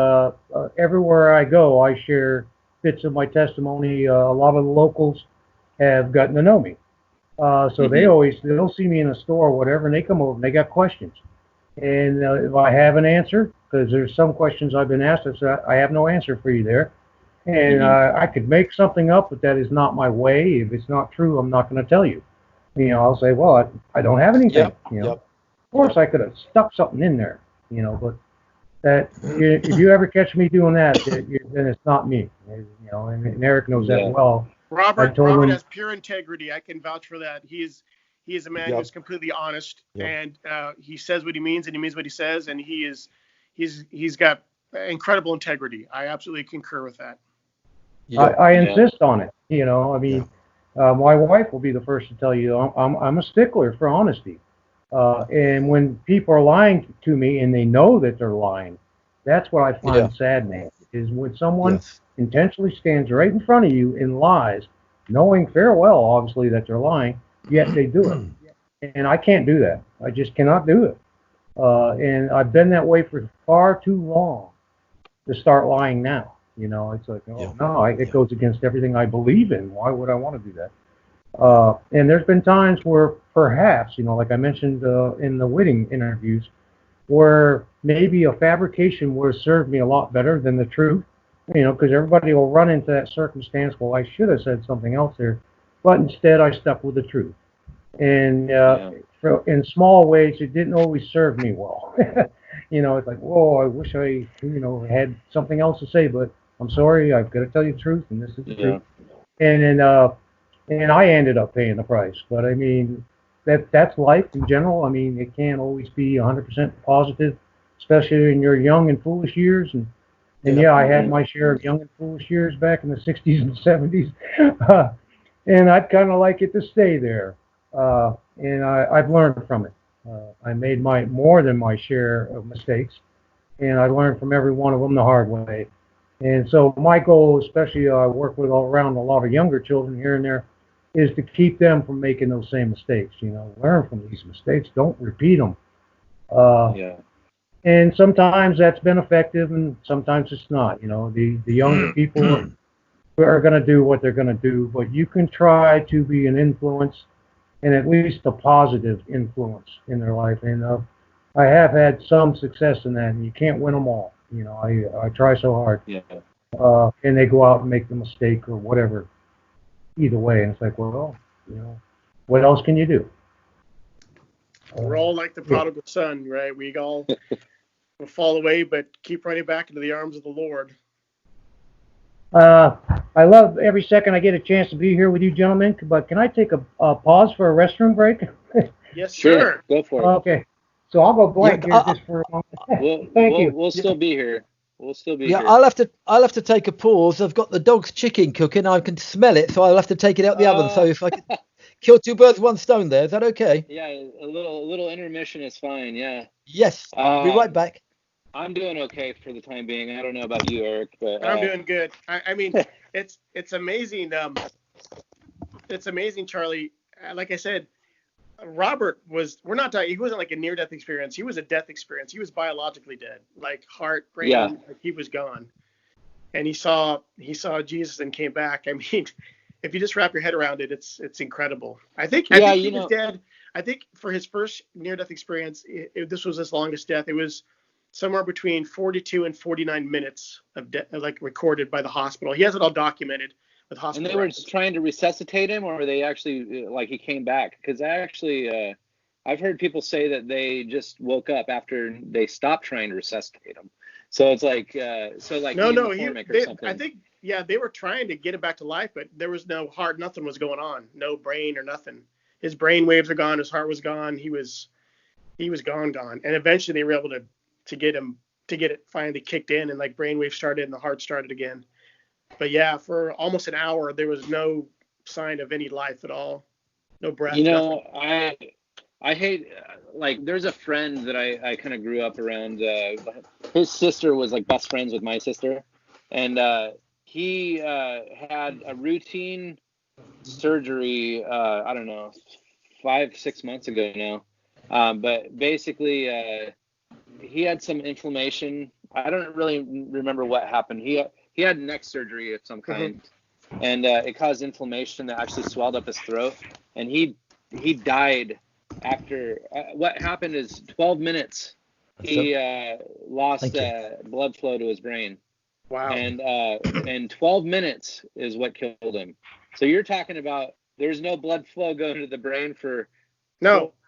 Everywhere I go, I share bits of my testimony. A lot of the locals have gotten to know me, so they'll see me in a store or whatever, and they come over and they got questions. And if I have an answer, because there's some questions I've been asked, I say, I have no answer for you there. And I could make something up, but that is not my way. If it's not true, I'm not going to tell you. You know, I'll say, well, I don't have anything. You know, of course I could have stuck something in there. You know, but if you ever catch me doing that, then it's not me. You know, and Erik knows that well. Robert has pure integrity. I can vouch for that. He is a man who's completely honest, and he says what he means, and he means what he says, and he's got incredible integrity. I absolutely concur with that. I insist on it. You know, I mean, my wife will be the first to tell you I'm a stickler for honesty. And when people are lying to me and they know that they're lying, that's what I find saddening, is when someone intentionally stands right in front of you and lies, knowing fair well, obviously, that they're lying, yet they do it. And I can't do that. I just cannot do it. And I've been that way for far too long to start lying now. You know, it's like, it goes against everything I believe in. Why would I want to do that? And there's been times where perhaps, you know, like I mentioned in the wedding interviews, where maybe a fabrication would have served me a lot better than the truth, you know, because everybody will run into that circumstance. Well, I should have said something else there, but instead I stuck with the truth. And in small ways, it didn't always serve me well. You know, it's like, whoa, I wish I, you know, had something else to say, but I'm sorry, I've got to tell you the truth, and this is the truth. And I ended up paying the price. But I mean, that's life in general. I mean, it can't always be 100% positive, especially in your young and foolish years. And I had my share of young and foolish years back in the 60s and 70s. And I'd kind of like it to stay there. And I've learned from it. I made more than my share of mistakes, and I learned from every one of them the hard way. And so my goal, especially I work with around a lot of younger children here and there, is to keep them from making those same mistakes. You know, learn from these mistakes, don't repeat them. And sometimes that's been effective, and sometimes it's not. You know, the younger people are going to do what they're going to do, but you can try to be an influence, and at least a positive influence in their life. And I have had some success in that, and you can't win them all. You know, I try so hard. And they go out and make the mistake or whatever. Either way, and it's like, well, you know, what else can you do? We're all like the prodigal son, right? We all will fall away, but keep running back into the arms of the Lord. I love every second I get a chance to be here with you gentlemen, but can I take a pause for a restroom break? Yes, Sure, sir. go for it. Okay. So I'll go blank here just for a moment. Thank you. We'll still be here. We'll still be Yeah, here. I'll have to take a pause. I've got the dog's chicken cooking. I can smell it, so I'll have to take it out the oven. So if I could kill two birds with one stone there, is that okay? Yeah, a little intermission is fine. Yeah. Yes. Be right back. I'm doing okay for the time being. I don't know about you, Eric, but I'm doing good. I mean, it's amazing. It's amazing, Charlie. Like I said, Robert he wasn't like a near-death experience. He was a death experience. He was biologically dead, like heart, brain, like he was gone. And he saw Jesus and came back. I mean, if you just wrap your head around it, it's incredible. I think he was dead. I think for his first near-death experience, this was his longest death. It was somewhere between 42 and 49 minutes of like recorded by the hospital. He has it all documented with hospital. And they were trying to resuscitate him, or were they actually like he came back? Because I've heard people say that they just woke up after they stopped trying to resuscitate him. So it's like no, I think they were trying to get him back to life, but there was no heart, nothing was going on, no brain or nothing. His brain waves are gone, his heart was gone, he was gone, and eventually they were able to get it finally kicked in, and like brainwave started and the heart started again. But yeah, for almost an hour there was no sign of any life at all, no breath. Nothing. I hate like there's a friend that I kind of grew up around. His sister was like best friends with my sister, and he had a routine surgery. I don't know, 5-6 months ago now. But basically, he had some inflammation. I don't really remember what happened. He had neck surgery of some kind, and it caused inflammation that actually swelled up his throat, and he died after. What happened is 12 minutes. He lost blood flow to his brain. Wow. And 12 minutes is what killed him. So you're talking about there's no blood flow going to the brain for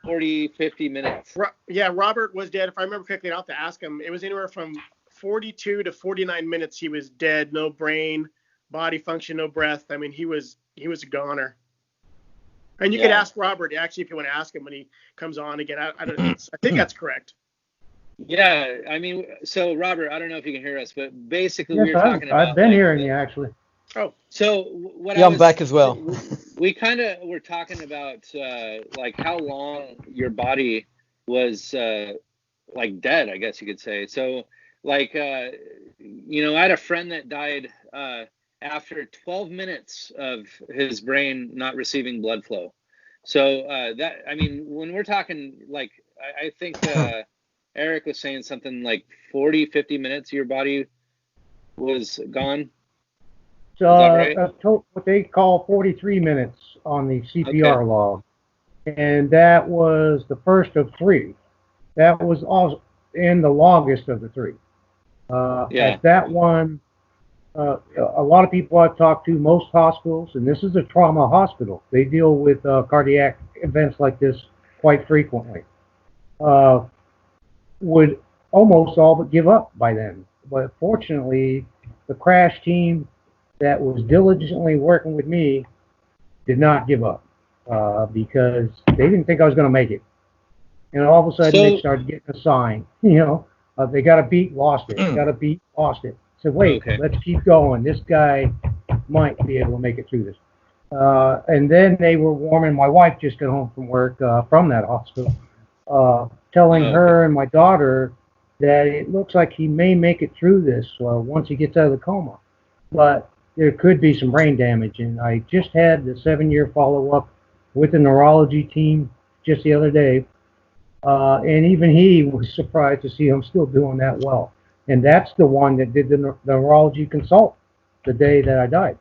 40, 50 minutes. Yeah, Robert was dead. If I remember correctly, I'll have to ask him. It was anywhere from 42 to 49 minutes. He was dead, no brain, body function, no breath. I mean, he was a goner. And you could ask Robert, actually, if you want to ask him when he comes on again. I think that's correct. Yeah, I mean, so Robert, I don't know if you can hear us, but basically yes, we were talking about. I've been hearing you actually. Oh, so I'm back as well. We kind of were talking about like how long your body was like dead, I guess you could say. So like I had a friend that died after 12 minutes of his brain not receiving blood flow. So when we're talking like I think Eric was saying something like 40, 50 minutes your body was gone. So right? What they call 43 minutes on the CPR log. And that was the first of 3. That was also in the longest of the 3. At that one, a lot of people I've talked to, most hospitals, and this is a trauma hospital, they deal with cardiac events like this quite frequently, would almost all but give up by then. But fortunately, the crash team that was diligently working with me did not give up because they didn't think I was going to make it. And all of a sudden, they started getting a sign, they got a beat, lost it. Got a beat, lost it. So wait, let's keep going. This guy might be able to make it through this. And then they were warming. My wife just got home from work from that hospital, telling her and my daughter that it looks like he may make it through this once he gets out of the coma. But there could be some brain damage. And I just had the 7-year follow-up with the neurology team just the other day. And even he was surprised to see him still doing that well. And that's the one that did the neurology consult the day that I died,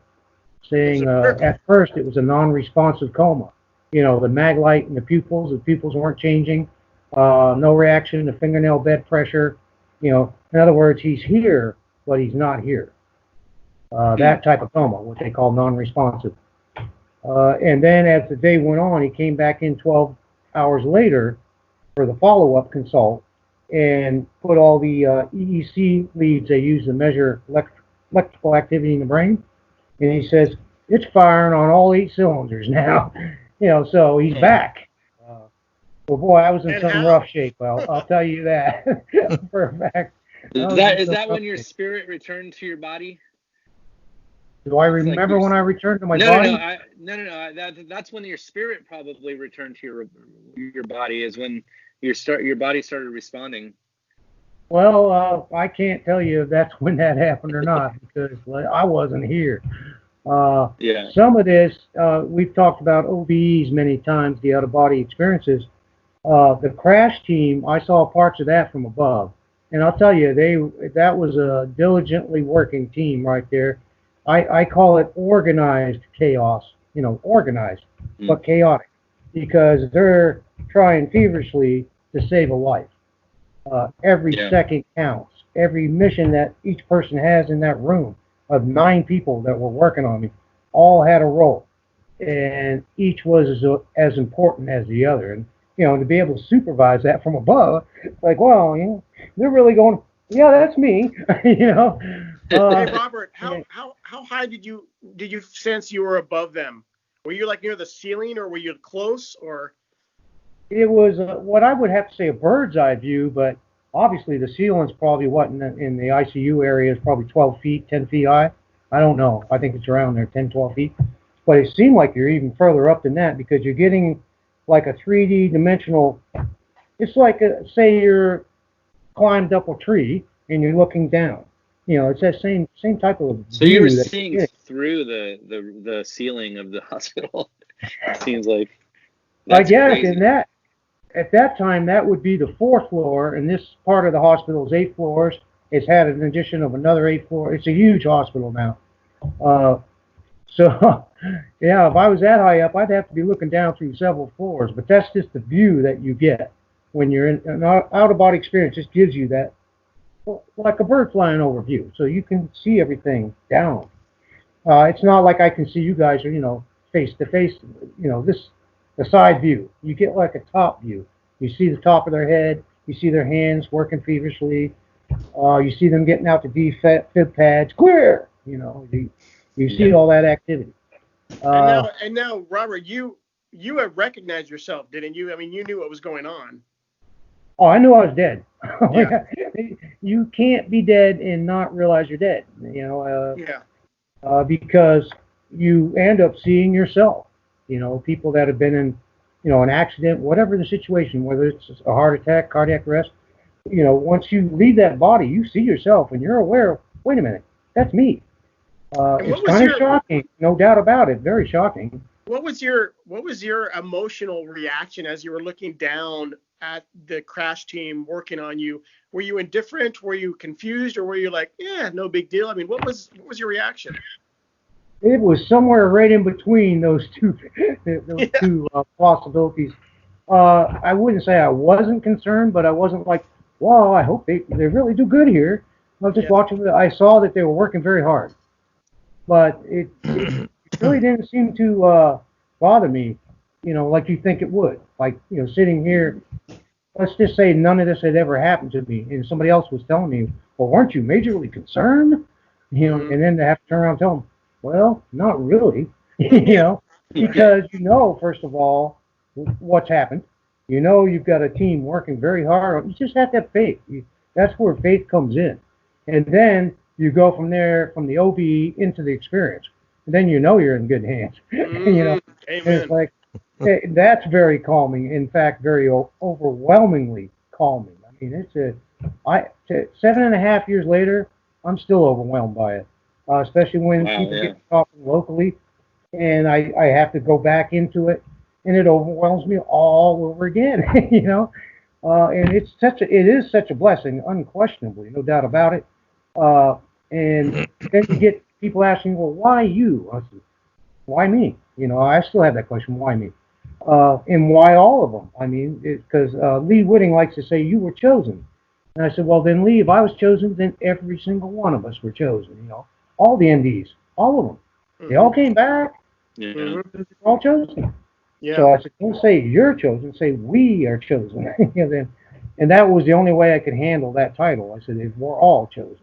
saying at first it was a non-responsive coma. The mag light in the pupils weren't changing, no reaction to fingernail bed pressure. In other words, he's here, but he's not here. That type of coma, what they call non-responsive. And then as the day went on, he came back in 12 hours later for the follow-up consult and put all the EEC leads they use to measure electrical activity in the brain, and he says it's firing on all 8 cylinders now. So he's back. Well, boy, I was in some rough shape. I'll tell you that for a fact. Is that when your spirit returned to your body? Do I remember when I returned to my body? No. That's when your spirit probably returned to your body. Is when your body started responding. Well, I can't tell you if that's when that happened or not because I wasn't here. Some of this we've talked about OBEs many times, the out-of-body experiences. The crash team, I saw parts of that from above, and I'll tell you, that was a diligently working team right there. I call it organized chaos, organized, but chaotic, because they're trying feverishly to save a life. Every second counts. Every mission that each person has in that room of 9 people that were working on me all had a role, and each was as important as the other. And to be able to supervise that from above, like, well, they're really going, yeah, that's me, Hey, Robert, how high did you sense you were above them? Were you like near the ceiling, or were you close, or? It was what I would have to say a bird's eye view, but obviously the ceiling's probably in the ICU area is probably 12 feet, 10 feet high. I don't know. I think it's around there, 10, 12 feet. But it seemed like you're even further up than that because you're getting like a 3D dimensional. It's like say you're climbed up a tree and you're looking down. It's that same type of. So you were seeing through the ceiling of the hospital. It seems like. I guess in that. At that time, that would be the 4th floor, and this part of the hospital is 8 floors. It's had an addition of another 8 floors. It's a huge hospital now. So, if I was that high up, I'd have to be looking down through several floors. But that's just the view that you get when you're in an out-of-body experience. Just gives you that, like a bird flying over view, so you can see everything down. It's not like I can see you guys, face to face. The side view. You get like a top view. You see the top of their head. You see their hands working feverishly. You see them getting out the defib pads. Clear. You see all that activity. And now, Robert, you have recognized yourself, didn't you? I mean, you knew what was going on. Oh, I knew I was dead. You can't be dead and not realize you're dead. Because you end up seeing yourself. People that have been in, an accident, whatever the situation, whether it's a heart attack, cardiac arrest, once you leave that body, you see yourself and you're aware, wait a minute, that's me. It's kind of shocking, no doubt about it, very shocking. What was your emotional reaction as you were looking down at the crash team working on you? Were you indifferent? Were you confused? Or were you like, yeah, no big deal? I mean, what was your reaction? It was somewhere right in between those two possibilities. I wouldn't say I wasn't concerned, but I wasn't like, wow, I hope they really do good here. I was just watching. I saw that they were working very hard, but it really didn't seem to bother me, like you think it would. Like, sitting here, let's just say none of this had ever happened to me, and somebody else was telling me, well, weren't you majorly concerned? And then to have to turn around and tell them, well, not really, because first of all, what's happened. You've got a team working very hard. You just have to have faith. That's where faith comes in. And then you go from there, from the OBE into the experience. And then you're in good hands. Amen. It's like, that's very calming. In fact, very overwhelmingly calming. I mean, it's 7.5 years later, I'm still overwhelmed by it. Especially when people get talking locally, and I have to go back into it, and it overwhelms me all over again, and it is such a blessing, unquestionably, no doubt about it. And then you get people asking, well, why you? I said, why me? I still have that question, why me? And why all of them? I mean, because Lee Whitting likes to say, you were chosen. And I said, well, then Lee, if I was chosen, then every single one of us were chosen, all the NDs, all of them. They all came back. They're all chosen. Yeah. So I said, don't say you're chosen, say we are chosen. And that was the only way I could handle that title. I said, we're all chosen.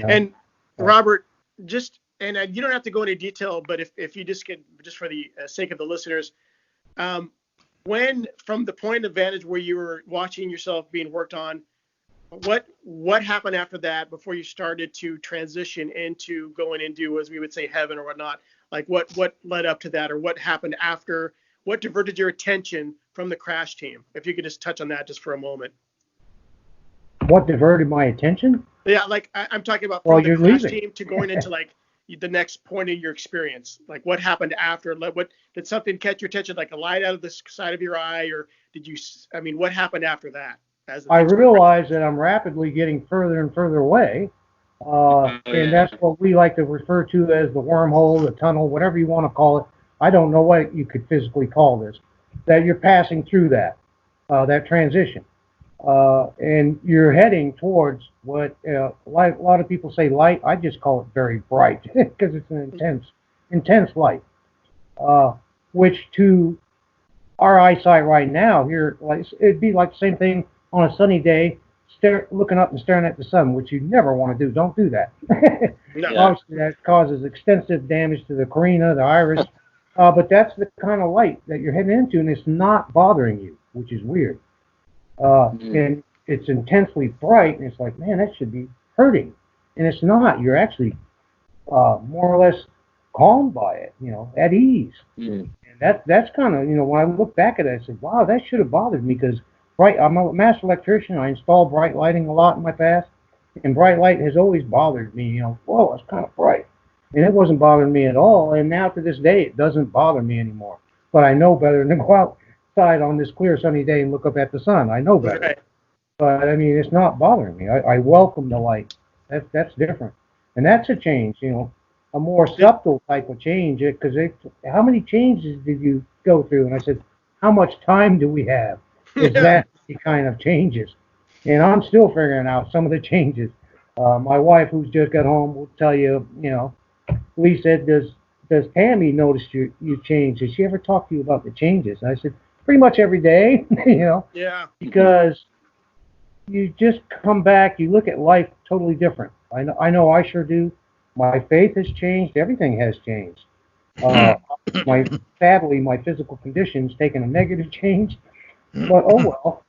And Robert, just and you don't have to go into detail, but if you just for the sake of the listeners, when from the point of vantage where you were watching yourself being worked on, what happened after that before you started to transition into going into, as we would say, heaven or whatnot? Like what led up to that, or what happened after? What diverted your attention from the crash team? If you could just touch on that just for a moment. What diverted my attention? Yeah, like I'm talking about from the crash team to going into like the next point in your experience. Like what happened after? Like what did something catch your attention, like a light out of the side of your eye, or did you? I mean, what happened after that? I realized that I'm rapidly getting further and further away, and that's what we like to refer to as the wormhole, the tunnel, whatever you want to call it. I don't know what you could physically call this. That you're passing through that transition, and you're heading towards what a lot of people say light. I just call it very bright because it's an intense light, which to our eyesight right now here, like it'd be like the same thing on a sunny day, looking up and staring at the sun, which you never want to do. Don't do that. No. Obviously, that causes extensive damage to the cornea, the iris. But that's the kind of light that you're heading into, and it's not bothering you, which is weird. And it's intensely bright, and it's like, man, that should be hurting. And it's not. You're actually more or less calmed by it, at ease. And that's kind of, when I look back at it, I said, wow, that should have bothered me, because I'm a master electrician. I install bright lighting a lot in my past, and bright light has always bothered me. Whoa, it's kind of bright. And it wasn't bothering me at all. And now to this day, it doesn't bother me anymore. But I know better than to go outside on this clear sunny day and look up at the sun. I know better. Right. But I mean, it's not bothering me. I welcome the light. That's different. And that's a change, a more subtle type of change. Because how many changes did you go through? And I said, how much time do we have? Is that the kind of changes? And I'm still figuring out some of the changes. My wife, who's just got home, will tell you, Lee said, does Tammy notice you changed? Did she ever talk to you about the changes? And I said, pretty much every day, Yeah. Because you just come back, you look at life totally different. I know I sure do. My faith has changed. Everything has changed. Sadly, my physical condition's taken a negative change. But oh well,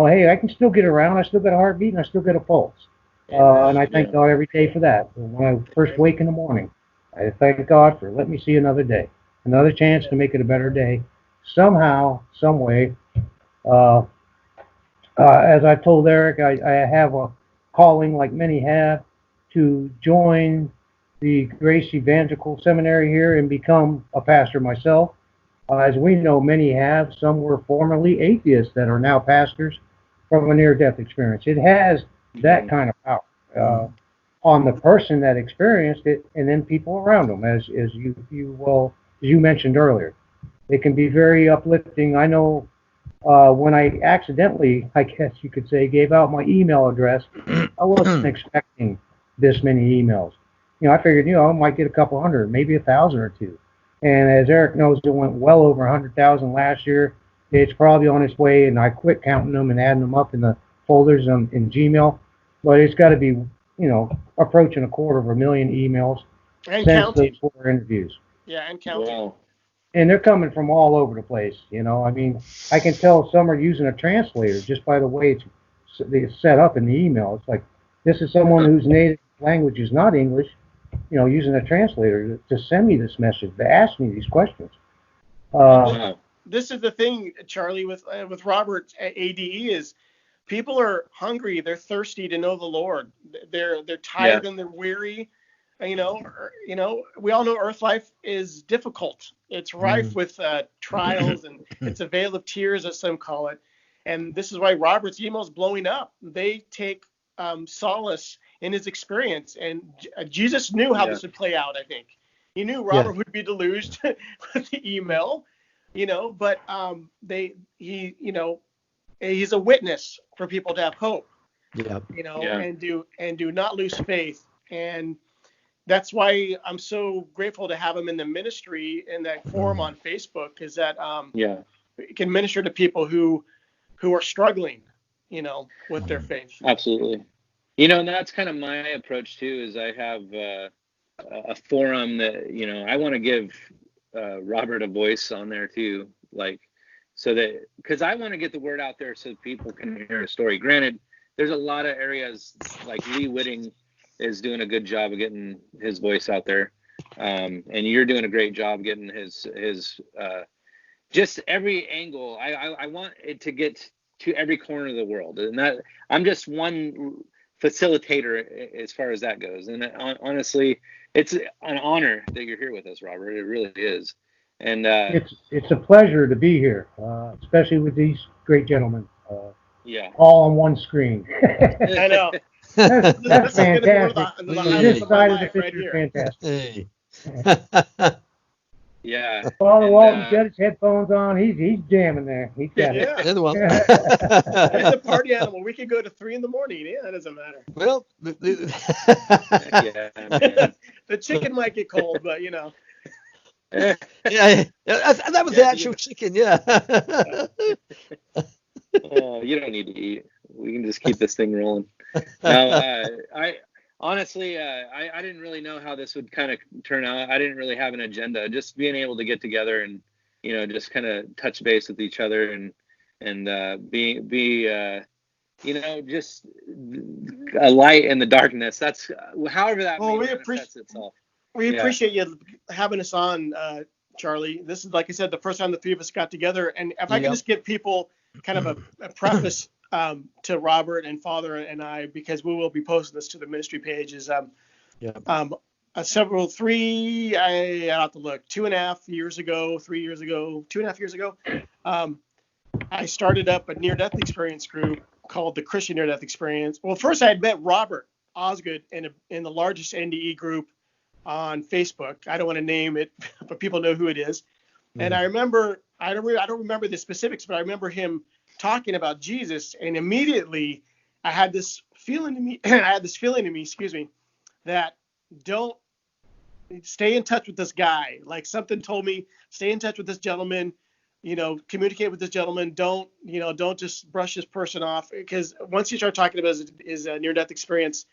hey, I can still get around. I still got a heartbeat, and I still get a pulse. And I thank God every day for that. When I first wake in the morning, I thank God for letting me see another day, another chance to make it a better day, somehow, some way. As I told Eric, I have a calling, like many have, to join the Grace Evangelical Seminary here and become a pastor myself. As we know, many have. Some were formerly atheists that are now pastors from a near-death experience. It has that kind of power on the person that experienced it, and then people around them, as you mentioned earlier. It can be very uplifting. I know when I accidentally, I guess you could say, gave out my email address, I wasn't expecting this many emails. I figured, I might get a couple hundred, maybe 1,000 or two. And as Eric knows, it went well over 100,000 last year. It's probably on its way, and I quit counting them and adding them up in the folders in Gmail. But it's got to be, approaching 250,000 emails and since counting. those 4 interviews. Yeah, and counting. Wow. And they're coming from all over the place. I mean, I can tell some are using a translator just by the way it's set up in the email. It's like, this is someone whose native language is not English, using a translator to send me this message, to ask me these questions. This is the thing, Charlie, with Robert ADE is people are hungry, they're thirsty to know the Lord. They're tired and they're weary. We all know earth life is difficult. It's rife with trials, and it's a vale of tears, as some call it. And this is why Robert's email's blowing up. They take solace in his experience, and Jesus knew how this would play out. I think he knew Robert would be deluged with the email, but he's a witness for people to have hope, and do not lose faith. And that's why I'm so grateful to have him in the ministry in that forum on Facebook, is that it can minister to people who are struggling, with their faith. Absolutely. And that's kind of my approach too, is I have a forum that, I want to give Robert a voice on there too, like, so that, because I want to get the word out there so people can hear a story. Granted, there's a lot of areas, like Lee Whitting is doing a good job of getting his voice out there, and you're doing a great job getting his just every angle. I want it to get to every corner of the world, and that I'm just one facilitator as far as that goes. And honestly, it's an honor that you're here with us, Robert. It really is. And it's a pleasure to be here, especially with these great gentlemen. Yeah. All on one screen. I know. That's fantastic. This side of the right picture is fantastic. Hey. Yeah. Father Walton's got his headphones on. He's jamming there. He's got it. The other one. He's a party animal. We could go to 3 a.m. Yeah, that doesn't matter. Well, Yeah, man. The chicken might get cold, but yeah, that was the actual chicken. Yeah. You don't need to eat. We can just keep this thing rolling. No, I honestly, I didn't really know how this would kind of turn out. I didn't really have an agenda. Just being able to get together and, just kind of touch base with each other and be just a light in the darkness. That's however that manifests itself. We appreciate you having us on, Charlie. This is, like I said, the first time the three of us got together. And if I can just give people kind of a preface to Robert and Father and I, because we will be posting this to the ministry pages. I have to look, 2.5 years ago, 3 years ago, 2.5 years ago, I started up a near-death experience group called the Christian Near-Death Experience. Well, first I had met Robert Osgood in the largest NDE group on Facebook. I don't want to name it, but people know who it is. And I remember, I don't remember the specifics, but I remember him talking about Jesus, and immediately I had this feeling in me, that don't stay in touch with this guy. Like, something told me, stay in touch with this gentleman, communicate with this gentleman. Don't just brush this person off, because once you start talking about his near-death experience,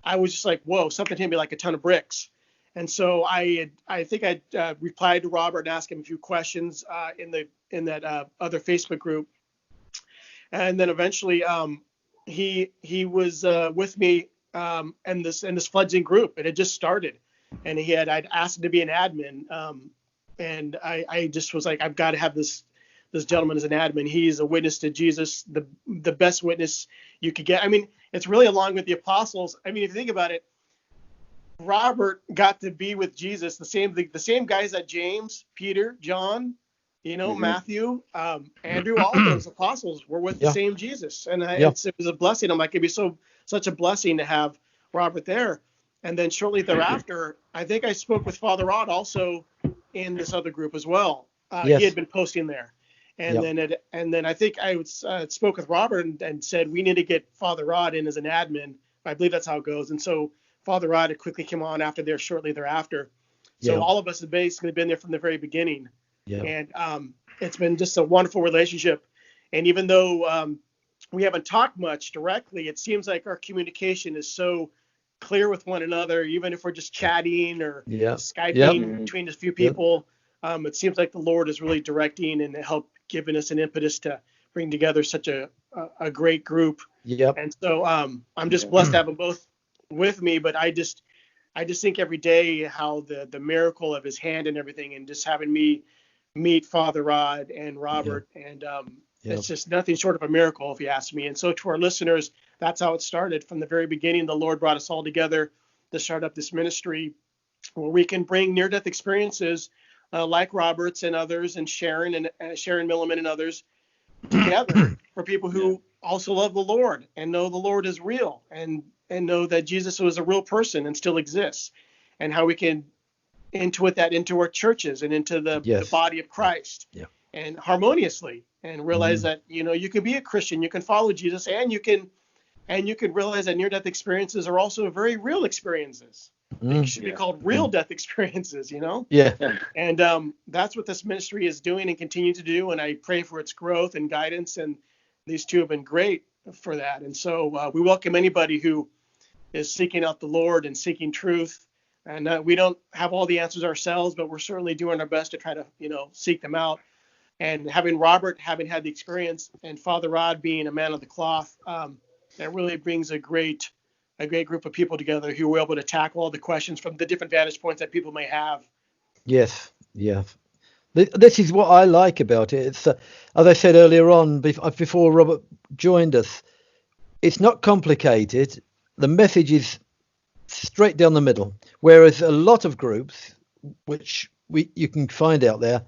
I was just like, whoa, something hit me like a ton of bricks. And so I think I replied to Robert and asked him a few questions in that other Facebook group. And then eventually he was with me in this fledgling group. It had just started, and I'd asked him to be an admin. And I just was like, I've got to have this gentleman as an admin. He's a witness to Jesus, the best witness you could get. I mean, it's really along with the apostles. I mean, if you think about it, Robert got to be with Jesus, the same guys that James, Peter, John, Matthew, Andrew, all of those apostles were with the same Jesus. And it was a blessing. I'm like, it'd be such a blessing to have Robert there. And then shortly thereafter, I think I spoke with Fr Rod also in this other group as well. He had been posting there. And then I think I spoke with Robert and said, we need to get Fr Rod in as an admin. I believe that's how it goes. And so Fr Rod had quickly came on shortly thereafter. So all of us have basically been there from the very beginning. Yeah. And it's been just a wonderful relationship. And even though we haven't talked much directly, it seems like our communication is so clear with one another, even if we're just chatting or Skyping between a few people. It seems like the Lord is really directing and giving us an impetus to bring together such a great group. Yep. And so I'm just blessed to have them both with me, but I just think every day how the miracle of his hand and everything, and just having me meet Fr Rod and Robert, and it's just nothing short of a miracle, if you ask me. And so to our listeners, that's how it started. From the very beginning, the Lord brought us all together to start up this ministry where we can bring near-death experiences like Robert's and others, and Sharon Milliman and others together for people who also love the Lord and know the Lord is real, and know that Jesus was a real person and still exists, and how we can intuit that into our churches and into the body of Christ, and harmoniously, and realize that you can be a Christian, you can follow Jesus, and you can realize that near-death experiences are also very real experiences. They should be called real death experiences, And that's what this ministry is doing and continue to do, and I pray for its growth and guidance, and these two have been great for that. And so we welcome anybody who is seeking out the Lord and seeking truth And we don't have all the answers ourselves, but we're certainly doing our best to try to, seek them out. And having Robert, having had the experience, and Father Rod being a man of the cloth, that really brings a great group of people together who are able to tackle all the questions from the different vantage points that people may have. Yes, yeah. This is what I like about it. It's, as I said earlier on, before Robert joined us, it's not complicated. The message is straight down the middle. Whereas a lot of groups, which you can find out there,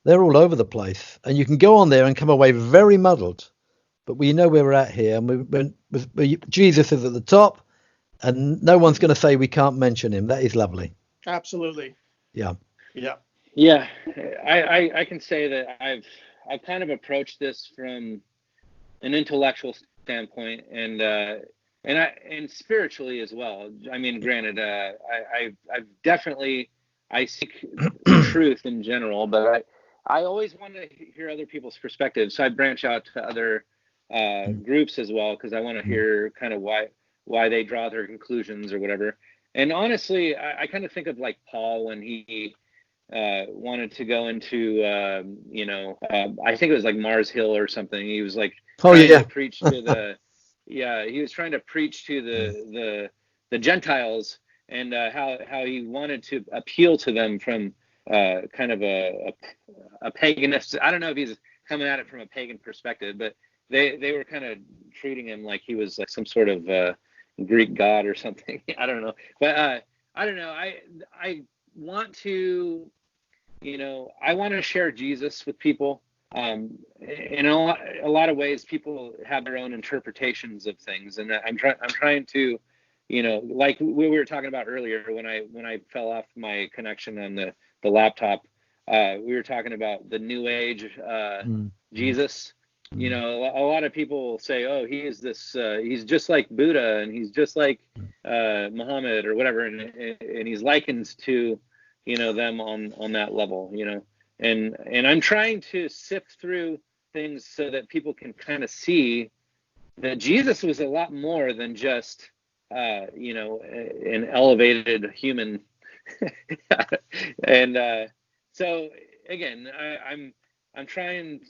they're all over the place, and you can go on there and come away very muddled. But we know where we're at here, and Jesus is at the top, and no one's going to say we can't mention him. That is lovely. Absolutely. Yeah. Yeah. Yeah. I can say that I've kind of approached this from an intellectual standpoint, and spiritually as well. I mean, granted, I've definitely, I seek truth in general, but I always want to hear other people's perspectives. So I branch out to other groups as well, because I want to hear kind of why they draw their conclusions or whatever. And honestly, I kind of think of like Paul when he wanted to go into, I think it was like Mars Hill or something. He was like trying to preach to the, he was trying to preach to the Gentiles, and how he wanted to appeal to them from kind of a paganist. I don't know if he's coming at it from a pagan perspective, but they were kind of treating him like he was like some sort of Greek god or something. I don't know, but I don't know. I want to, I want to share Jesus with people. In a lot of ways, people have their own interpretations of things, and I'm trying to, like we were talking about earlier when I fell off my connection on the laptop. We were talking about the New Age Jesus. A lot of people say, oh, he is this, he's just like Buddha, and he's just like Muhammad or whatever, and he's likened to, them on that level, and I'm trying to sift through things so that people can kind of see that Jesus was a lot more than just, an elevated human. And so again, I'm kind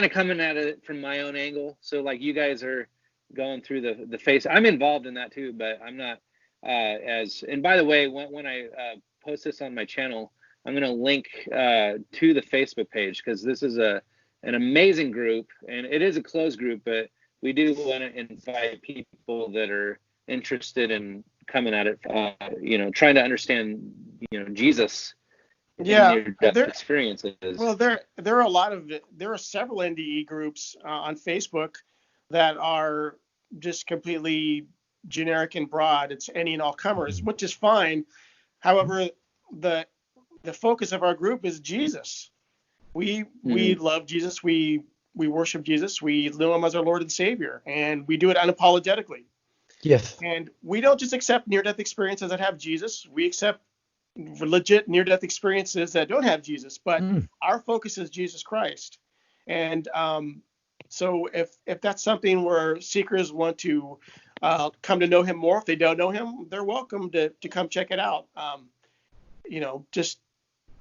of coming at it from my own angle. So like you guys are going through the face. I'm involved in that too, but I'm not and by the way, when I post this on my channel, I'm going to link to the Facebook page, because this is an amazing group, and it is a closed group, but we do want to invite people that are interested in coming at it, trying to understand, Jesus. Experiences. Well, there are several NDE groups on Facebook that are just completely generic and broad. It's any and all comers, which is fine. However, the focus of our group is Jesus. We love Jesus. We worship Jesus. We know him as our Lord and Savior, and we do it unapologetically. Yes. And we don't just accept near-death experiences that have Jesus. We accept legit near-death experiences that don't have Jesus, but our focus is Jesus Christ. And so if that's something where seekers want to come to know him more, if they don't know him, they're welcome to come check it out.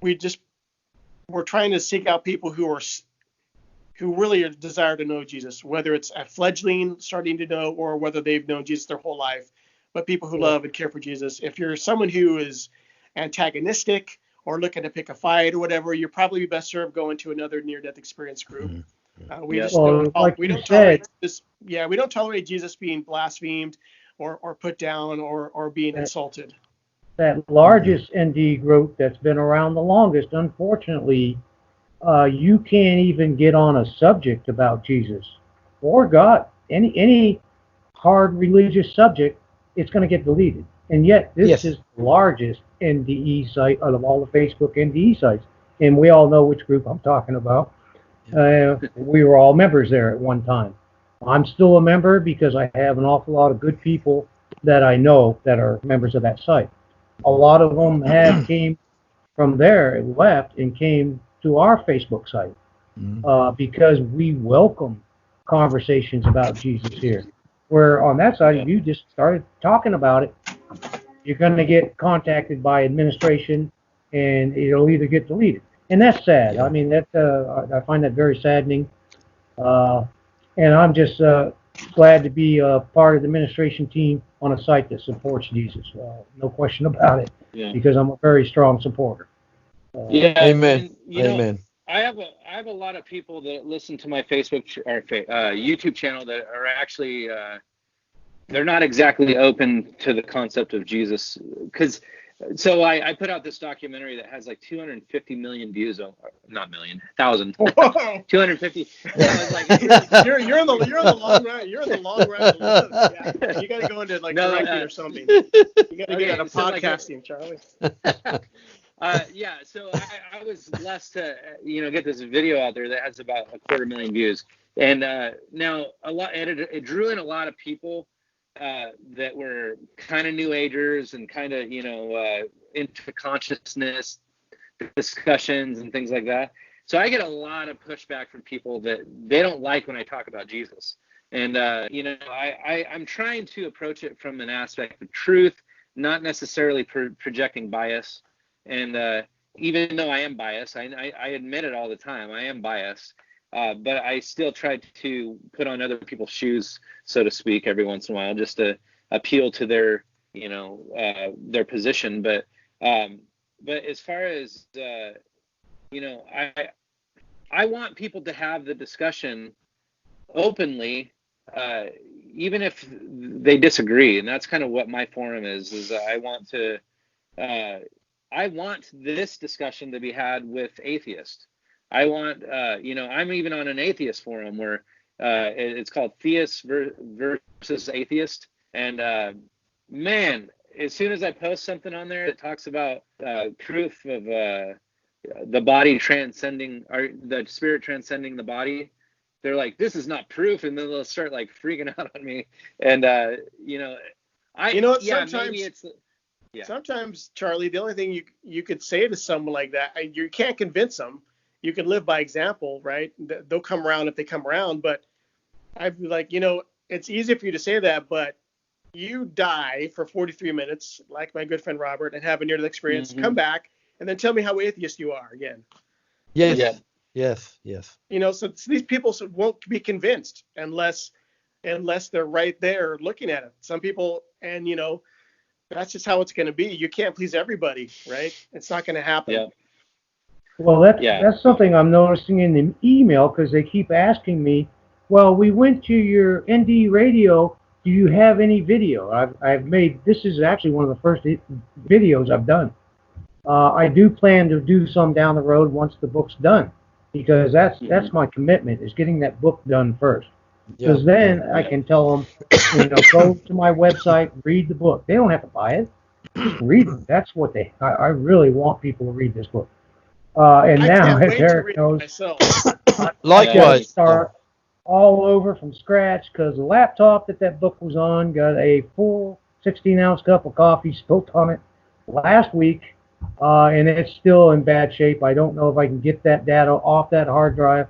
We're trying to seek out people who really desire to know Jesus, whether it's a fledgling starting to know, or whether they've known Jesus their whole life, but people who love and care for Jesus. If you're someone who is antagonistic or looking to pick a fight or whatever, you're probably best served going to another near-death experience group. We don't tolerate Jesus being blasphemed or put down or being insulted. That largest ND group that's been around the longest, unfortunately, you can't even get on a subject about Jesus or God. Any hard religious subject, it's going to get deleted. And yet, this is the largest NDE site out of all the Facebook NDE sites. And we all know which group I'm talking about. We were all members there at one time. I'm still a member because I have an awful lot of good people that I know that are members of that site. A lot of them came from there and left and came to our Facebook site because we welcome conversations about Jesus here. Where on that side, you just started talking about it, you're going to get contacted by administration, and it'll either get deleted. And that's sad. I mean, I find that very saddening. And I'm just glad to be a part of the administration team on a site that supports Jesus. No question about it. Yeah. Because I'm a very strong supporter. Amen. And, Amen. I have a lot of people that listen to my Facebook or YouTube channel that are actually they're not exactly open to the concept of Jesus. So I put out this documentary that has like 250 million views. Not million, 1,000. 250. You're in the long run. You're in the long run. Yeah, you got to go into like directing or something. You got to get into podcasting, Charlie. So I was blessed to get this video out there that has about 250,000 views, and now it drew in a lot of people that were kind of New Agers and kind of into consciousness discussions and things like that. So I get a lot of pushback from people that they don't like when I talk about Jesus, and I'm trying to approach it from an aspect of truth, not necessarily projecting bias. And even though I am biased, I admit it all the time. I am biased, but I still try to put on other people's shoes, so to speak, every once in a while, just to appeal to their position. But as far as I want people to have the discussion openly, even if they disagree, and that's kind of what my forum is I want to. I want this discussion to be had with atheists. I want, I'm even on an atheist forum where it's called Theist versus Atheist. And man, as soon as I post something on there that talks about proof of the body transcending, or the spirit transcending the body, they're like, this is not proof. And then they'll start like freaking out on me. And, sometimes. Yeah. Sometimes, Charlie, the only thing you could say to someone like that, you can't convince them. You can live by example, right? They'll come around if they come around. But I'd be like, it's easy for you to say that, but you die for 43 minutes, like my good friend Robert, and have a near-death experience, come back, and then tell me how atheist you are again. Yes. So these people won't be convinced unless they're right there looking at it. Some people, and that's just how it's going to be. You can't please everybody, right? It's not going to happen. Yeah. Well, that's something I'm noticing in the email, because they keep asking me, well, we went to your ND radio. Do you have any video? This is actually one of the first videos I've done. I do plan to do some down the road once the book's done, because that's my commitment, is getting that book done first. Because then I can tell them, go to my website, read the book. They don't have to buy it. Just read it. That's what I really want people to read this book. And now, as Erik knows, likewise, start all over from scratch, because the laptop that book was on got a full 16-ounce cup of coffee spilt on it last week, and it's still in bad shape. I don't know if I can get that data off that hard drive.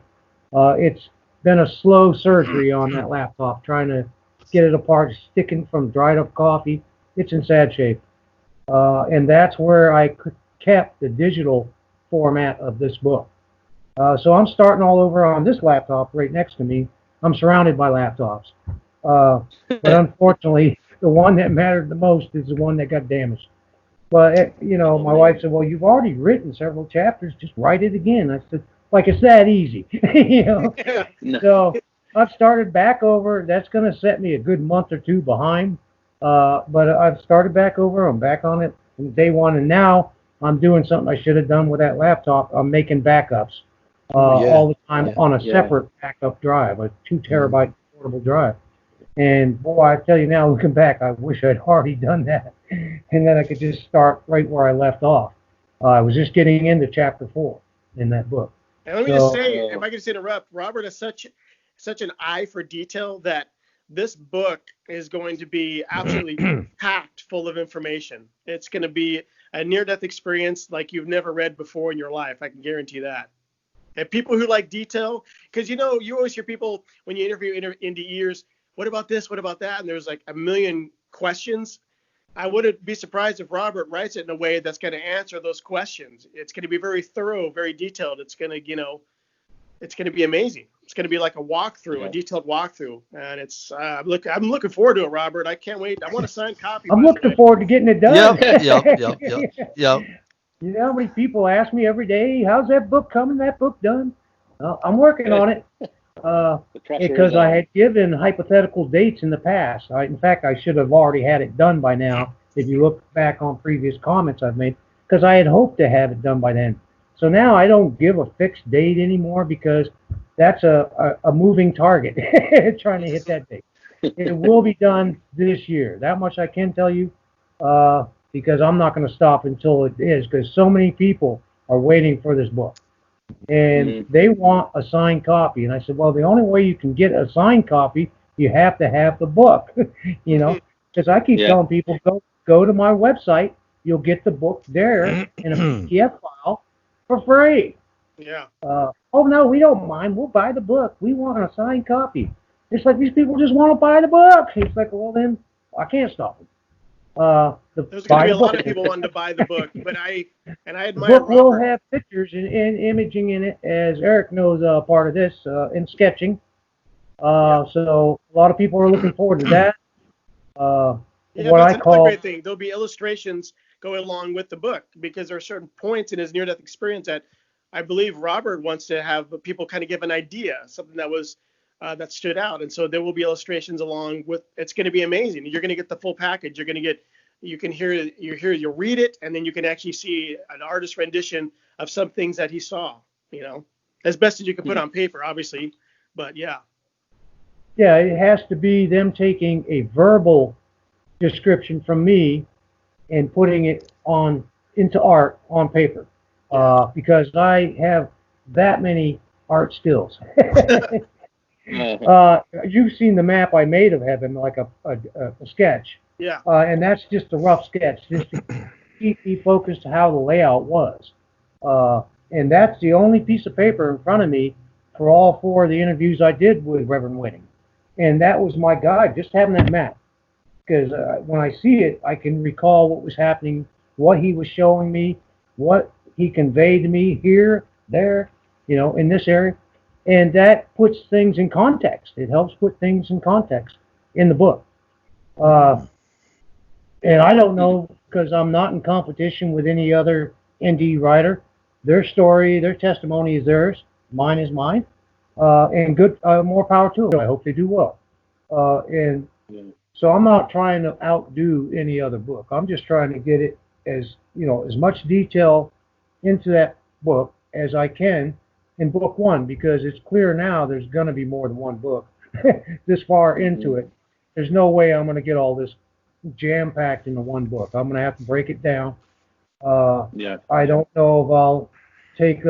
It's been a slow surgery on that laptop, trying to get it apart, sticking from dried up coffee. It's in sad shape. And that's where I kept the digital format of this book. So I'm starting all over on this laptop right next to me. I'm surrounded by laptops. But unfortunately, the one that mattered the most is the one that got damaged. But, my wife said, well, you've already written several chapters. Just write it again. I said, like, it's that easy. So I've started back over. That's going to set me a good month or two behind. But I've started back over. I'm back on it from day one. And now I'm doing something I should have done with that laptop. I'm making backups all the time on a separate backup drive, a 2 terabyte portable drive. And boy, I tell you now, looking back, I wish I'd already done that. And then I could just start right where I left off. I was just getting into chapter 4 in that book. And let me just say, if I could just interrupt, Robert has such an eye for detail that this book is going to be absolutely packed full of information. It's going to be a near-death experience like you've never read before in your life. I can guarantee that. And people who like detail, because you always hear people when you interview indie ears, what about this? What about that? And there's like a million questions. I wouldn't be surprised if Robert writes it in a way that's going to answer those questions. It's going to be very thorough, very detailed. It's going to, it's going to be amazing. It's going to be like a walkthrough, a detailed walkthrough, and it's I'm looking forward to it, Robert. I can't wait. I want a signed copy. I'm looking forward to getting it done. Yep. You know how many people ask me every day, "How's that book coming? That book done?" I'm working on it because I had given hypothetical dates in the past. In fact, I should have already had it done by now. If you look back on previous comments I've made, because I had hoped to have it done by then. So now I don't give a fixed date anymore because that's a moving target, trying to hit that date. It will be done this year. That much I can tell you, because I'm not going to stop until it is, because so many people are waiting for this book. And they want a signed copy. And I said, well, the only way you can get a signed copy, you have to have the book, because I keep telling people, go to my website. You'll get the book there in a PDF file for free. Yeah. Oh, no, we don't mind. We'll buy the book. We want a signed copy. It's like these people just want to buy the book. It's like, well, then I can't stop them. There's going to be a lot of people wanting to buy the book, but I admire the book Robert. will have pictures and imaging in it, as Eric knows part of this, and sketching. So a lot of people are looking forward to that. That's another great thing. There'll be illustrations go along with the book, because there are certain points in his near-death experience that I believe Robert wants to have people kind of give an idea, something that was that stood out. And so there will be illustrations along with. It's going to be amazing. You're going to get the full package. You're going to get. You'll read it, and then you can actually see an artist rendition of some things that he saw. As best as you can put on paper, obviously. But yeah. Yeah, it has to be them taking a verbal description from me and putting it into art on paper, because I have that many art skills. You've seen the map I made of heaven, like a sketch. Yeah. And that's just a rough sketch, just to keep me focused to how the layout was. And that's the only piece of paper in front of me for all 4 of the interviews I did with Reverend Whitting. And that was my guide, just having that map. Because when I see it, I can recall what was happening, what he was showing me, what he conveyed to me here, there, in this area. And that puts things in context. It helps put things in context in the book. And I don't know, because I'm not in competition with any other ND writer. Their story, their testimony is theirs. Mine is mine. And good, more power to them. I hope they do well. So I'm not trying to outdo any other book. I'm just trying to get it as much detail into that book as I can in book 1, because it's clear now there's going to be more than one book this far into it. There's no way I'm going to get all this jam-packed into one book. I'm going to have to break it down. I don't know if I'll take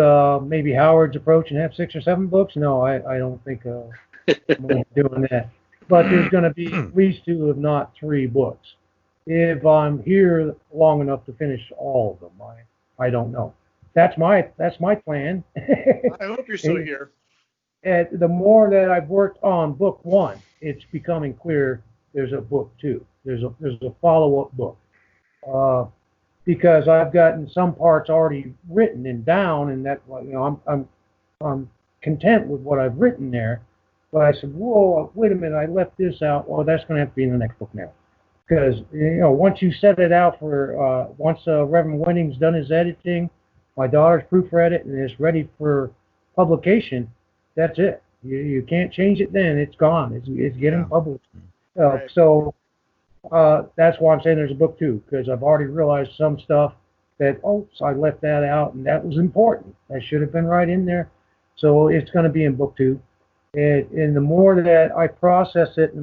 maybe Howard's approach and have 6 or 7 books. No, I don't think I'm going to be doing that. But there's going to be at least 2, if not 3 books. If I'm here long enough to finish all of them, I don't know. That's my plan. I hope you're still here. And the more that I've worked on book 1, it's becoming clear there's a book 2. There's a follow-up book. Because I've gotten some parts already written and down, and that I'm content with what I've written there. But I said, whoa, wait a minute, I left this out. Well, that's going to have to be in the next book now. Because, once you set it out for, once Reverend Whitting's done his editing, my daughter's proofread it, and it's ready for publication, that's it. You can't change it then. It's gone. It's getting published. Right. So that's why I'm saying there's a book 2, because I've already realized some stuff that, so I left that out, and that was important. That should have been right in there. So it's going to be in book 2. And the more that I process it,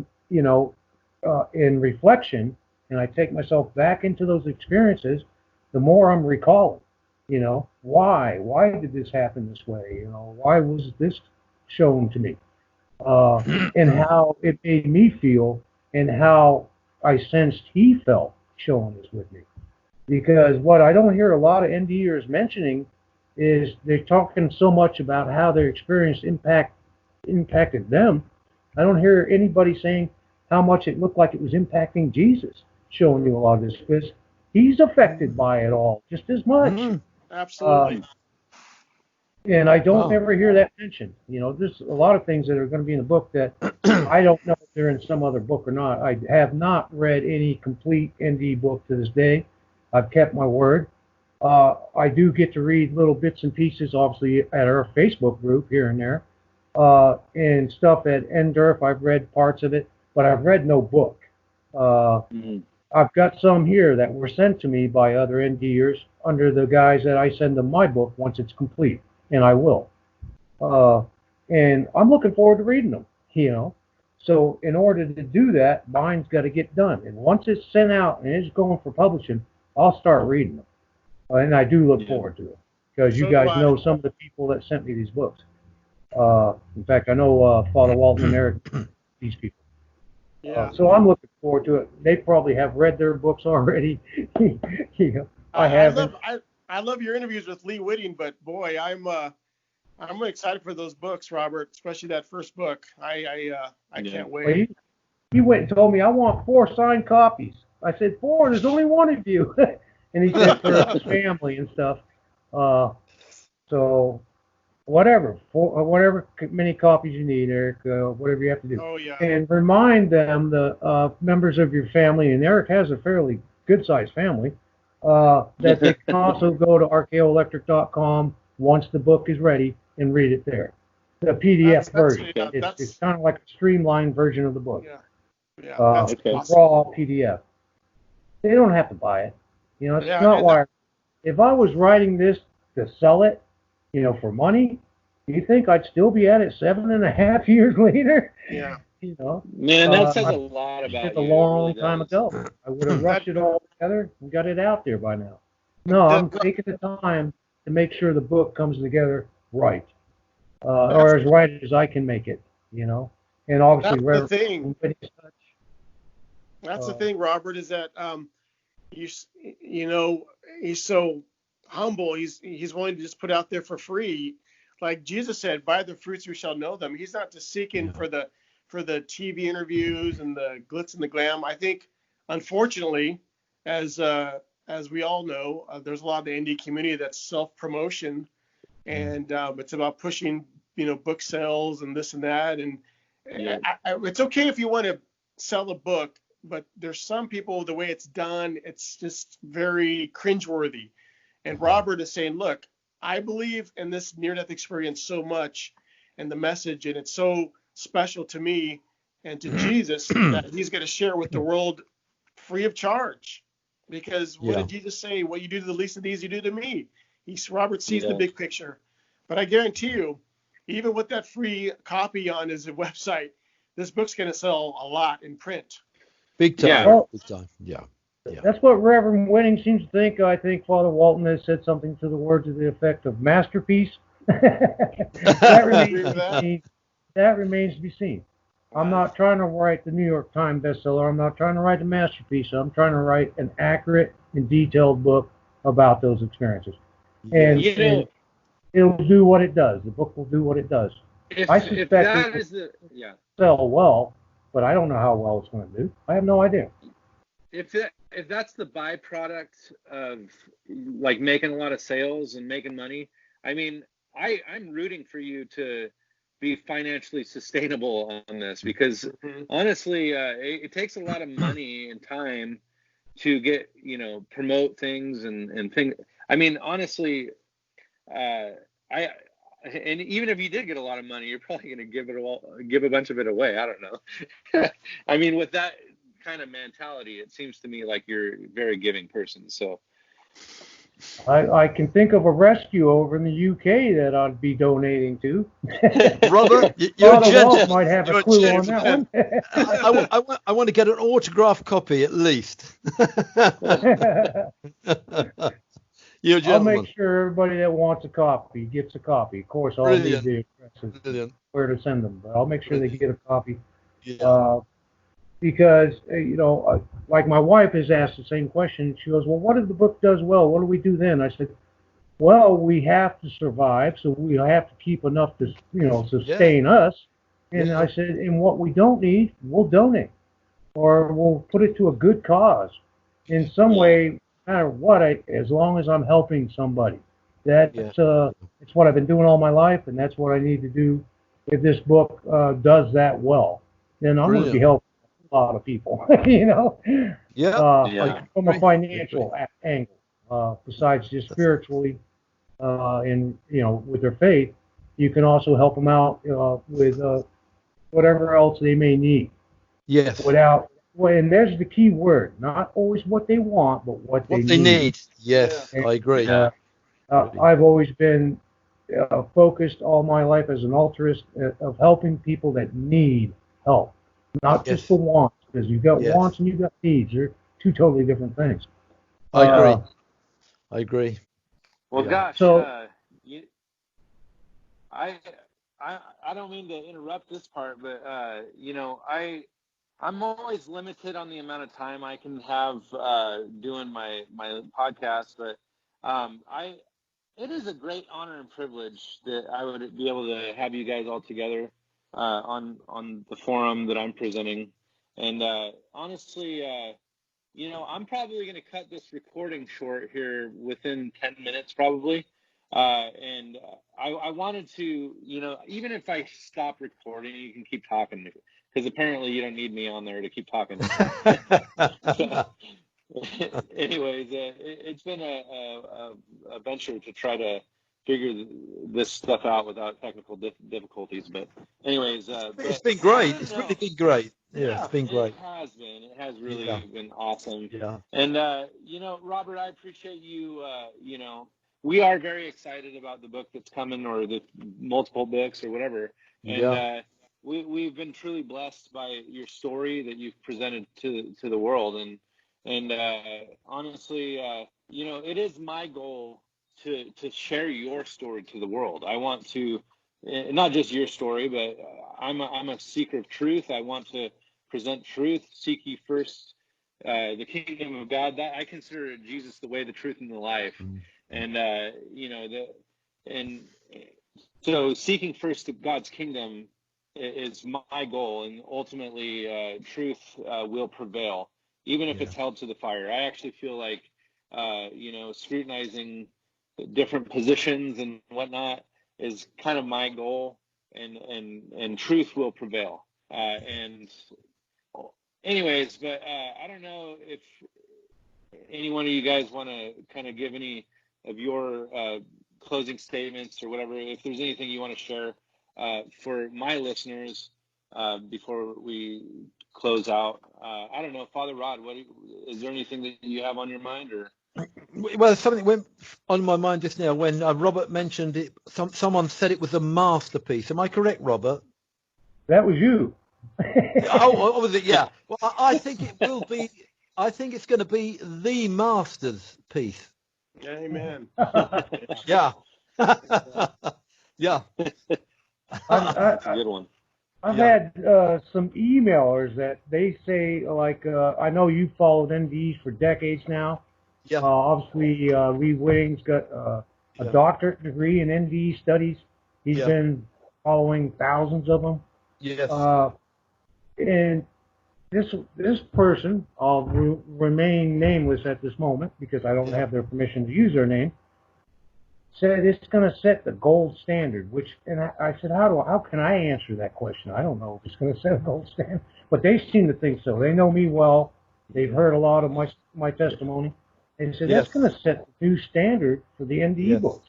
in reflection, and I take myself back into those experiences, the more I'm recalling, why did this happen this way? Why was this shown to me? And how it made me feel, and how I sensed he felt showing this with me. Because what I don't hear a lot of NDers mentioning is they're talking so much about how their experience impacted them. I don't hear anybody saying how much it looked like it was impacting Jesus. showing you a lot of this, because he's affected by it all just as much. Absolutely. And I don't ever hear that mentioned. There's a lot of things that are going to be in the book that I don't know if they're in some other book or not. I have not read any complete ND book to this day. I've kept my word. I do get to read little bits and pieces, obviously, at our Facebook group here and there, and stuff at NDERF. I've read parts of it, but I've read no book. I've got some here that were sent to me by other NDers under the guise that I send them my book once it's complete, and I will. And I'm looking forward to reading them, So in order to do that, mine's got to get done. And once it's sent out and it's going for publishing, I'll start reading them. And I do look forward to it, because you guys know some of the people that sent me these books. In fact, I know Father Walton and Erik, these people. So I'm looking forward to it. They probably have read their books already. I haven't. I love your interviews with Lee Whitting, but boy, I'm excited for those books, Robert, especially that first book. I can't wait. Well, he went and told me, I want 4 signed copies. I said, 4? There's only one of you. And he said for his family and stuff. So whatever many copies you need, Erik, whatever you have to do. Oh, yeah. And remind them, the members of your family, and Erik has a fairly good-sized family, that they can also go to archaeoelectric.com once the book is ready and read it there. The PDF version. It's kind of like a streamlined version of the book. Yeah. That's awesome. Raw PDF. They don't have to buy it. It's not why. If I was writing this to sell it, for money, do you think I'd still be at it 7.5 years later? Yeah. Man, that says a lot about it. You. A long time ago. I would have rushed it all together and got it out there by now. No, I'm taking the time to make sure the book comes together right, or as right as I can make it. And obviously, that's the thing. That's the thing, Robert, is that he's so humble. He's willing to just put out there for free, like Jesus said, "By the fruits we shall know them." He's not just seeking for the TV interviews and the glitz and the glam. I think, unfortunately, as we all know, there's a lot of the indie community that's self-promotion, and it's about pushing, book sales and this and that. And it's okay if you want to sell a book, but there's some people, the way it's done, it's just very cringeworthy. And Robert is saying, look, I believe in this near-death experience so much, and the message, and it's so special to me and to Jesus that he's going to share with the world free of charge. Because what did Jesus say? What you do to the least of these, you do to me. Robert sees the big picture. But I guarantee you, even with that free copy on his website, this book's going to sell a lot in print. Big time. Yeah. Well, big time. Yeah. That's what Reverend Winning seems to think. I think Father Walton has said something to the words of the effect of masterpiece. That remains to be seen. I'm not trying to write the New York Times bestseller. I'm not trying to write the masterpiece. I'm trying to write an accurate and detailed book about those experiences. And it'll do what it does. The book will do what it does. I suspect it will sell well, but I don't know how well it's going to do. I have no idea. If that's the byproduct of like making a lot of sales and making money, I mean, I'm rooting for you to be financially sustainable on this, because honestly, it takes a lot of money and time to get, promote things and things. I mean, honestly, and even if you did get a lot of money, you're probably going to give a bunch of it away. I don't know. I mean, with that kind of mentality, it seems to me like you're a very giving person. So I can think of a rescue over in the UK that I'd be donating to. Robert, you're a gentleman. Might have a clue on that one. I want to get an autographed copy at least. You're a gentleman. I'll make sure everybody that wants a copy gets a copy. Of course, I'll need the addresses where to send them, but I'll make sure they get a copy. Yeah. Because, like my wife has asked the same question. She goes, well, what if the book does well? What do we do then? I said, well, we have to survive, so we have to keep enough to, sustain us. And I said, and what we don't need, we'll donate. or we'll put it to a good cause in some way, no matter what, as long as I'm helping somebody. That's it's what I've been doing all my life, and that's what I need to do. If this book does that well, then I'm going to be helping a lot of people, you know. From a financial angle, besides just spiritually, and with their faith, you can also help them out with whatever else they may need. Yes. And there's the key word: not always what they want, but what they need. Yes, I agree. I've always been focused all my life as an altruist of helping people that need help, not just the wants, because you've got wants and you've got needs. They're two totally different things. I agree. Well, gosh, so I don't mean to interrupt this part, but I'm always limited on the amount of time I can have doing my podcast, but it is a great honor and privilege that I would be able to have you guys all together on the forum that I'm presenting. And honestly, I'm probably going to cut this recording short here within 10 minutes probably. And I wanted to, even if I stop recording, you can keep talking, because apparently you don't need me on there to keep talking. Anyways, it's been a venture to try to figure this stuff out without technical difficulties. But anyways, it's been great. It's really been great. Yeah, it's been great. It has been. It has really been awesome. Yeah. And Robert, I appreciate you. We are very excited about the book that's coming, or the multiple books, or whatever. And we've been truly blessed by your story that you've presented to the world. And honestly, it is my goal to share your story to the world. I want to, not just your story, but I'm a seeker of truth. I want to present truth. Seek ye first the kingdom of God. That I consider Jesus the way, the truth, and the life. And so seeking first God's kingdom is my goal, and ultimately truth will prevail, even if it's held to the fire. I actually feel like scrutinizing different positions and whatnot is kind of my goal, and truth will prevail. And anyways, but I don't know if any one of you guys want to kind of give any of your closing statements or whatever, if there's anything you want to share for my listeners before we close out. I don't know, Father Rod, is there anything that you have on your mind? Or well, something went on my mind just now when Robert mentioned it. Someone said it was a masterpiece. Am I correct, Robert? That was you. Oh, was it? Yeah. Well, I think it will be. I think it's going to be the master's piece. Amen. Yeah. Yeah. That's a good one. I've had some emailers that they say, like, I know you followed NDEs for decades now. Yeah. Obviously, Lee Whitting's got a doctorate degree in NDE studies. He's been following thousands of them. Yes. And this person, I'll remain nameless at this moment because I don't have their permission to use their name, said it's going to set the gold standard. And I said, how can I answer that question? I don't know if it's going to set a gold standard, but they seem to think so. They know me well. They've heard a lot of my testimony. They said that's going to set the new standard for the NDE books.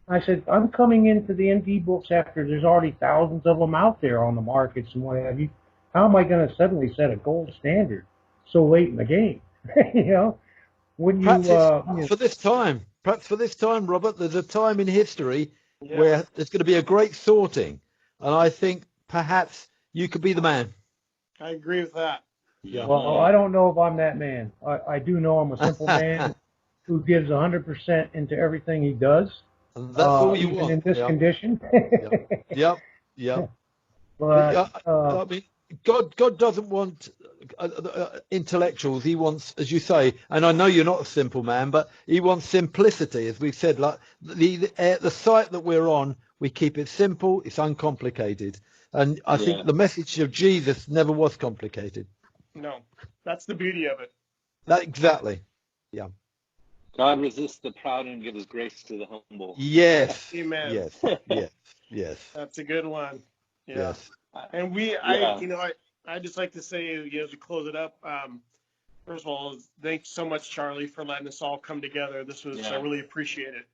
I said, I'm coming into the NDE books after there's already thousands of them out there on the markets and what have you. How am I going to suddenly set a gold standard so late in the game? When you for this time. Perhaps for this time, Robert, there's a time in history where there's going to be a great sorting, and I think perhaps you could be the man. I agree with that. Yeah. Well, I don't know if I'm that man. I do know I'm a simple man who gives 100% into everything he does. And that's all you even want. In this condition. Yep. But I mean, God doesn't want intellectuals. He wants, as you say, and I know you're not a simple man, but he wants simplicity, as we've said. Like the site that we're on, we keep it simple. It's uncomplicated, and I think the message of Jesus never was complicated. No, that's the beauty of it. That exactly. Yeah. God resists the proud and gives grace to the humble. Yes. Amen. Yes. Yes. Yes. That's a good one. Yeah. Yes. And I just like to say, to close it up, first of all, thanks so much, Charlie, for letting us all come together. This was, I really appreciate it.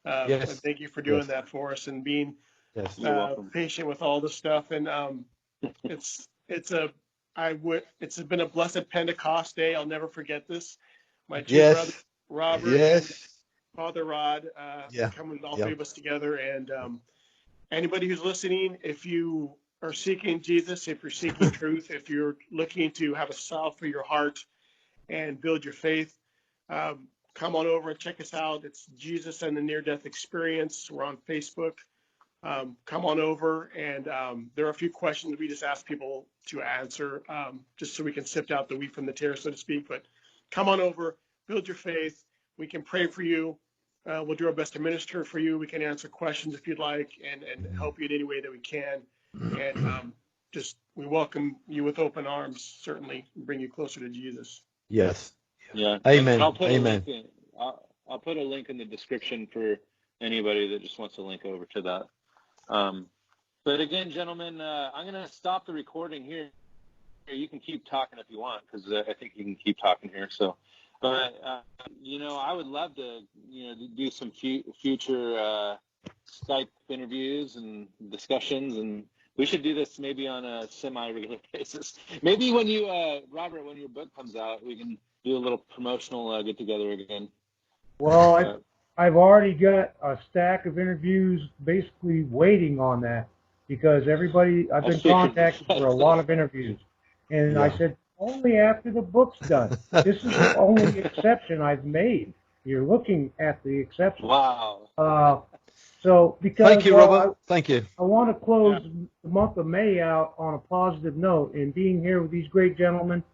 Yes. And thank you for doing that for us and being patient with all this stuff. And it's been a blessed Pentecost day. I'll never forget this. My two brothers, Robert and Father Rod, coming all three of us together. And anybody who's listening, if you are seeking Jesus, if you're seeking truth, if you're looking to have a salve for your heart and build your faith, come on over and check us out. It's Jesus and the Near-Death Experience. We're on Facebook. Come on over, and there are a few questions we just ask people to answer, just so we can sift out the wheat from the tare, so to speak. But come on over, build your faith. We can pray for you. We'll do our best to minister for you. We can answer questions if you'd like, and help you in any way that we can. And we welcome you with open arms, certainly, and bring you closer to Jesus. Yes. Yeah. Amen. I'll put Amen. I'll put a link in the description for anybody that just wants to link over to that. But again, gentlemen, I'm going to stop the recording here. You can keep talking if you want, because I think you can keep talking here. So, but, I would love to, do some future Skype interviews and discussions, and we should do this maybe on a semi-regular basis. Maybe when you, Robert, when your book comes out, we can do a little promotional get-together again. Well, I've already got a stack of interviews basically waiting on that, because everybody, I've been contacted for a lot of interviews. And I said, only after the book's done. This is the only exception I've made. You're looking at the exception. Wow. So because thank you, Robert. Thank you. I want to close the month of May out on a positive note, and being here with these great gentlemen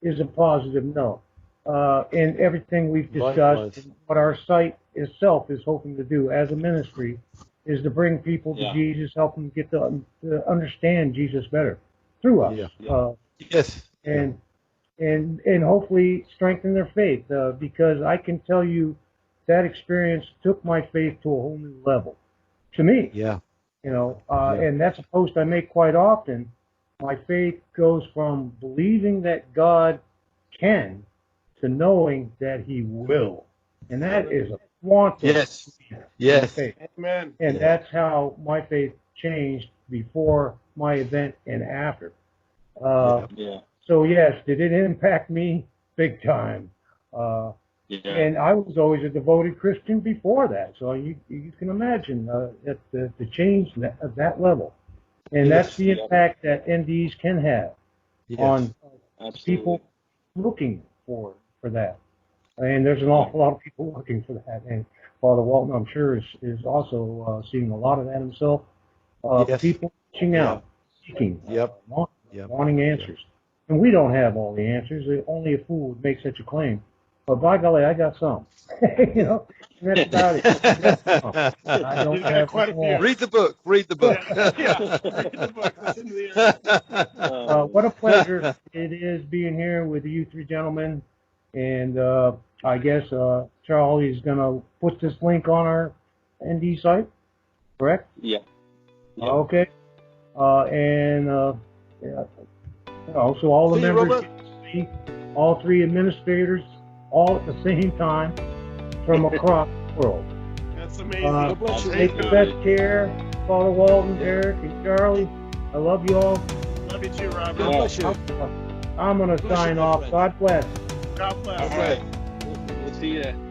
is a positive note. And everything we've discussed, and what our site itself is hoping to do as a ministry, is to bring people to Jesus, help them get to understand Jesus better through us. Yes. And hopefully strengthen their faith, because I can tell you that experience took my faith to a whole new level. To me. Yeah. And that's a post I make quite often. My faith goes from believing that God can to knowing that He will. And that is a quantum. Yes. Faith. Amen. And that's how my faith changed before my event and after. So yes, did it impact me big time? And I was always a devoted Christian before that, so you can imagine the change at that level, and that's the impact that NDs can have on people looking for that. And there's an awful lot of people looking for that, and Father Walton, I'm sure, is also seeing a lot of that himself. People reaching out, seeking, wanting answers. And we don't have all the answers. Only a fool would make such a claim. But by golly, I got some. And that's about it. I don't have quite a few. Read the book. Read the book. Read the book. Listen to the what a pleasure it is being here with you three gentlemen. And I guess Charlie is going to put this link on our ND site, correct? Yeah. Okay. So all the members get to see all three administrators all at the same time from across the world. That's amazing. Take the best care, Father Walton, Erik, and Charlie. I love you all. Love you too, Robert. God bless you. I'm going to sign off. God bless. God bless. All right. We'll see you.